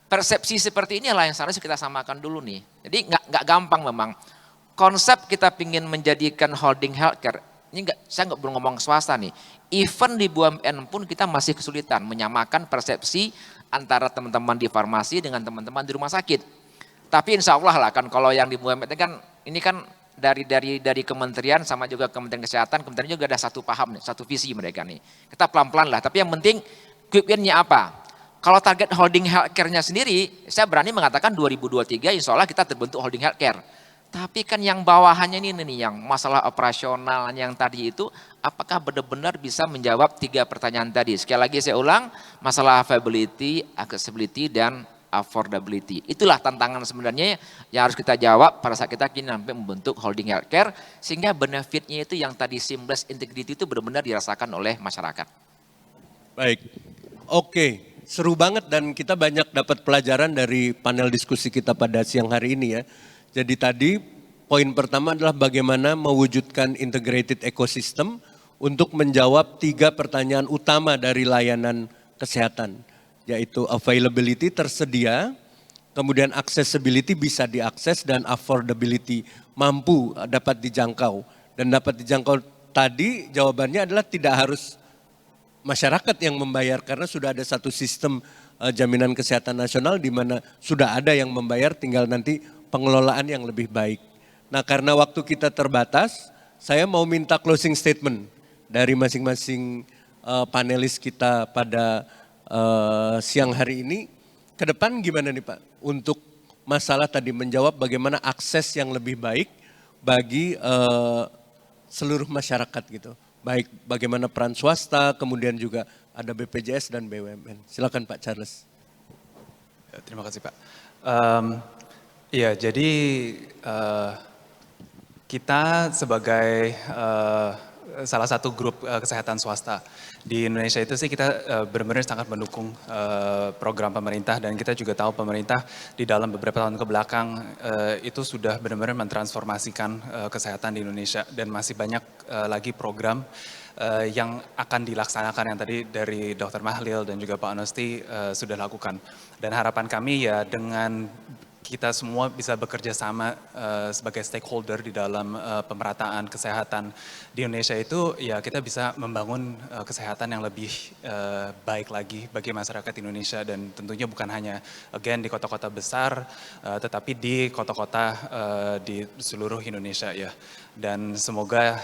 persepsi seperti inilah yang seharusnya kita samakan dulu nih. Jadi nggak gampang memang. Konsep kita ingin menjadikan holding healthcare, ini saya nggak belum ngomong swasta nih. Even di BUMN pun kita masih kesulitan menyamakan persepsi antara teman-teman di farmasi dengan teman-teman di rumah sakit. Tapi insya Allah lah kan kalau yang di BUMN kan ini kan dari kementerian sama juga Kementerian Kesehatan, kementerian juga ada satu paham nih, satu visi mereka nih. Kita pelan-pelan lah, tapi yang penting quick win-nya apa? Kalau target holding healthcare-nya sendiri, saya berani mengatakan 2023 insya Allah kita terbentuk holding healthcare. Tapi kan yang bawahannya ini nih, yang masalah operasional yang tadi itu, apakah benar-benar bisa menjawab 3 pertanyaan tadi? Sekali lagi saya ulang, masalah availability, accessibility, dan affordability. Itulah tantangan sebenarnya yang harus kita jawab pada saat kita ingin sampai membentuk holding healthcare, sehingga benefitnya itu yang tadi seamless integrity itu benar-benar dirasakan oleh masyarakat. Baik, oke, seru banget dan kita banyak dapat pelajaran dari panel diskusi kita pada siang hari ini ya. Jadi tadi poin pertama adalah bagaimana mewujudkan integrated ecosystem untuk menjawab 3 pertanyaan utama dari layanan kesehatan. Yaitu availability tersedia, kemudian accessibility bisa diakses, dan affordability mampu dapat dijangkau. Dan dapat dijangkau tadi jawabannya adalah tidak harus masyarakat yang membayar karena sudah ada satu sistem jaminan kesehatan nasional di mana sudah ada yang membayar, tinggal nanti pengelolaan yang lebih baik. Nah karena waktu kita terbatas, saya mau minta closing statement dari masing-masing panelis kita pada siang hari ini. Ke depan gimana nih Pak untuk masalah tadi menjawab bagaimana akses yang lebih baik bagi seluruh masyarakat gitu. Baik bagaimana peran swasta, kemudian juga ada BPJS dan BUMN. Silakan Pak Charles. Terima kasih Pak. Iya jadi kita sebagai salah satu grup kesehatan swasta di Indonesia itu sih kita benar-benar sangat mendukung program pemerintah, dan kita juga tahu pemerintah di dalam beberapa tahun ke belakang itu sudah benar-benar mentransformasikan kesehatan di Indonesia, dan masih banyak lagi program yang akan dilaksanakan yang tadi dari Dr. Mahlil dan juga Pak Onosti sudah lakukan. Dan harapan kami ya dengan kita semua bisa bekerja sama sebagai stakeholder di dalam pemerataan kesehatan di Indonesia itu, ya kita bisa membangun kesehatan yang lebih baik lagi bagi masyarakat Indonesia, dan tentunya bukan hanya again di kota-kota besar, tetapi di kota-kota di seluruh Indonesia ya. Dan semoga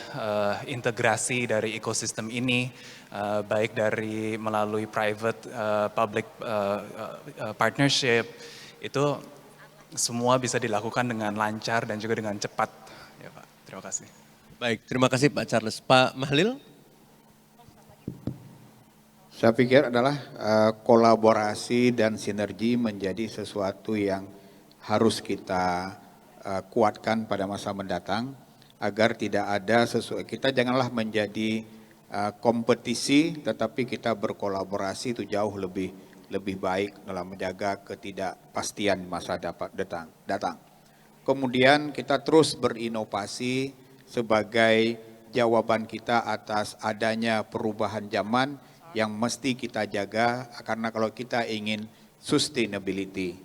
integrasi dari ekosistem ini baik dari melalui private public partnership itu semua bisa dilakukan dengan lancar dan juga dengan cepat. Ya Pak, terima kasih. Baik, terima kasih Pak Charles. Pak Mahlil? Saya pikir adalah kolaborasi dan sinergi menjadi sesuatu yang harus kita kuatkan pada masa mendatang agar tidak ada sesuatu. Kita janganlah menjadi kompetisi, tetapi kita berkolaborasi itu jauh lebih baik dalam menjaga ketidakpastian masa datang. Kemudian kita terus berinovasi sebagai jawaban kita atas adanya perubahan zaman yang mesti kita jaga, karena kalau kita ingin sustainability.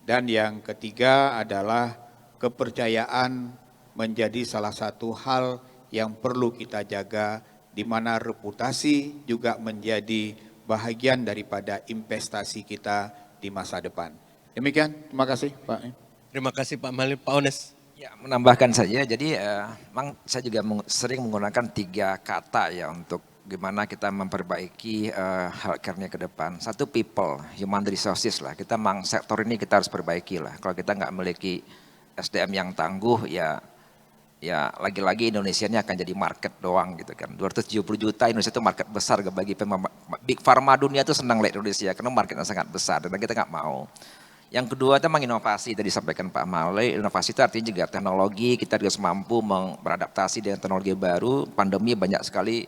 Dan yang ketiga adalah kepercayaan menjadi salah satu hal yang perlu kita jaga, di mana reputasi juga menjadi bahagian daripada investasi kita di masa depan. Demikian, terima kasih Pak. Terima kasih Pak Mahlil. Pak Ones. Ya, menambahkan saja, jadi memang saya juga sering menggunakan 3 kata ya untuk gimana kita memperbaiki healthcare-nya ke depan. Satu, people, human resources lah. Kita memang sektor ini kita harus perbaiki lah. Kalau kita nggak memiliki SDM yang tangguh, ya lagi-lagi Indonesia ini akan jadi market doang gitu kan. 270 juta Indonesia itu market besar bagi big pharma dunia itu senang lihat Indonesia karena marketnya sangat besar dan kita nggak mau. Yang kedua itu memang inovasi, tadi disampaikan Pak Malil, inovasi itu artinya juga teknologi, kita harus mampu beradaptasi dengan teknologi baru, pandemi banyak sekali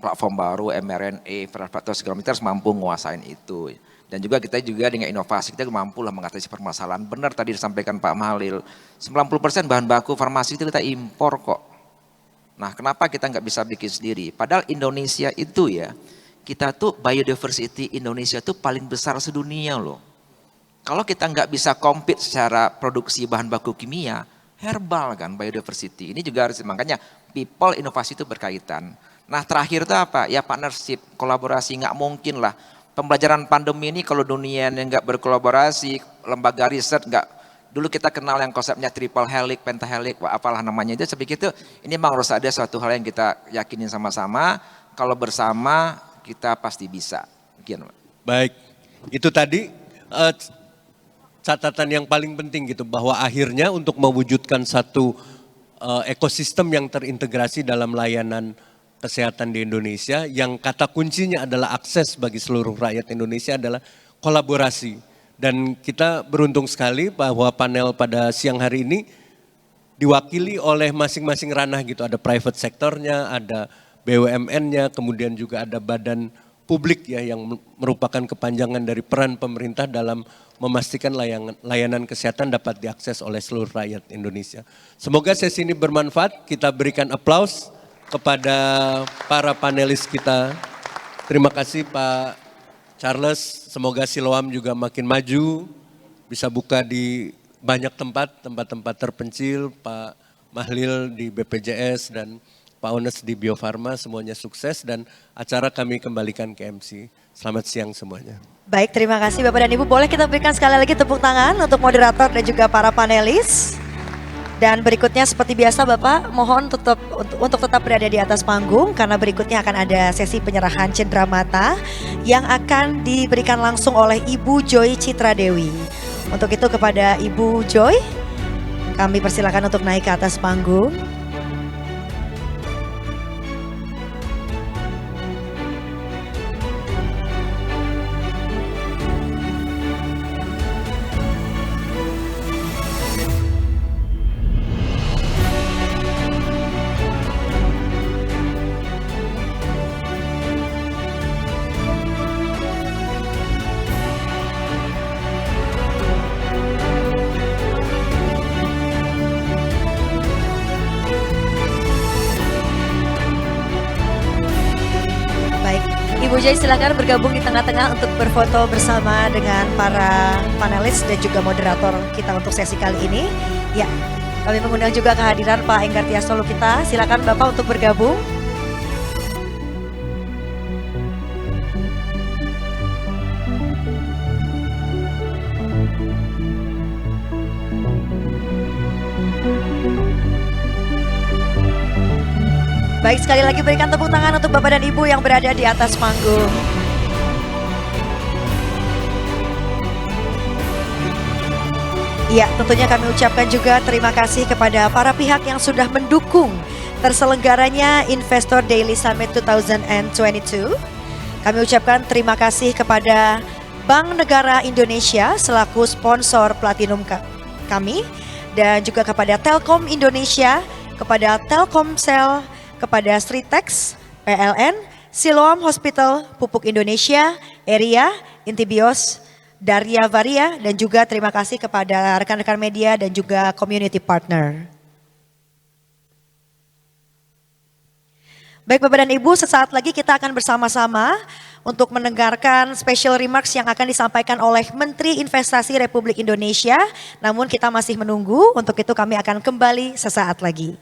platform baru, mRNA, faktor segala macam, harus mampu menguasain itu. Dan juga kita juga dengan inovasi, kita mampu lah mengatasi permasalahan. Benar tadi disampaikan Pak Malil, 90% bahan baku farmasi itu kita impor kok. Nah kenapa kita nggak bisa bikin sendiri? Padahal Indonesia itu ya, kita tuh biodiversity Indonesia tuh paling besar sedunia loh. Kalau kita nggak bisa compete secara produksi bahan baku kimia, herbal kan biodiversity. Ini juga harus, makanya people inovasi itu berkaitan. Nah terakhir itu apa? Ya partnership, kolaborasi, nggak mungkin lah. Pembelajaran pandemi ini kalau dunia yang nggak berkolaborasi, lembaga riset nggak, dulu kita kenal yang konsepnya triple helix, pentahelix, apalah namanya itu, saya pikir itu ini memang harus ada suatu hal yang kita yakinin sama-sama, kalau bersama kita pasti bisa. Begini. Baik, itu tadi catatan yang paling penting gitu, bahwa akhirnya untuk mewujudkan satu ekosistem yang terintegrasi dalam layanan kesehatan di Indonesia, yang kata kuncinya adalah akses bagi seluruh rakyat Indonesia adalah kolaborasi. Dan kita beruntung sekali bahwa panel pada siang hari ini diwakili oleh masing-masing ranah gitu, ada private sektornya, ada BUMN-nya, kemudian juga ada badan publik ya yang merupakan kepanjangan dari peran pemerintah dalam memastikan layanan kesehatan dapat diakses oleh seluruh rakyat Indonesia. Semoga sesi ini bermanfaat, kita berikan aplaus kepada para panelis kita. Terima kasih Pak Charles, semoga Siloam juga makin maju, bisa buka di banyak tempat-tempat terpencil, Pak Mahlil di BPJS dan Pak Ones di Bio Farma, semuanya sukses dan acara kami kembalikan ke MC. Selamat siang semuanya. Baik, terima kasih Bapak dan Ibu. Boleh kita berikan sekali lagi tepuk tangan untuk moderator dan juga para panelis. Dan berikutnya seperti biasa Bapak, mohon untuk tetap berada di atas panggung karena berikutnya akan ada sesi penyerahan cenderamata yang akan diberikan langsung oleh Ibu Joy Citradewi. Untuk itu kepada Ibu Joy, kami persilakan untuk naik ke atas panggung. Ibu Joy silakan bergabung di tengah-tengah untuk berfoto bersama dengan para panelis dan juga moderator kita untuk sesi kali ini. Ya, kami mengundang juga kehadiran Pak Enggar Tias Solukita. Silakan Bapak untuk bergabung. Baik, sekali lagi berikan tepuk tangan untuk Bapak dan Ibu yang berada di atas panggung. Ya, tentunya kami ucapkan juga terima kasih kepada para pihak yang sudah mendukung terselenggaranya Investor Daily Summit 2022. Kami ucapkan terima kasih kepada Bank Negara Indonesia selaku sponsor platinum kami, dan juga kepada Telkom Indonesia, kepada Telkomsel, kepada Sritex, PLN, Siloam Hospital, Pupuk Indonesia, Eria, Intibios, Daria Varia, dan juga terima kasih kepada rekan-rekan media dan juga community partner. Baik Bapak dan Ibu, sesaat lagi kita akan bersama-sama untuk mendengarkan special remarks yang akan disampaikan oleh Menteri Investasi Republik Indonesia. Namun kita masih menunggu, untuk itu kami akan kembali sesaat lagi.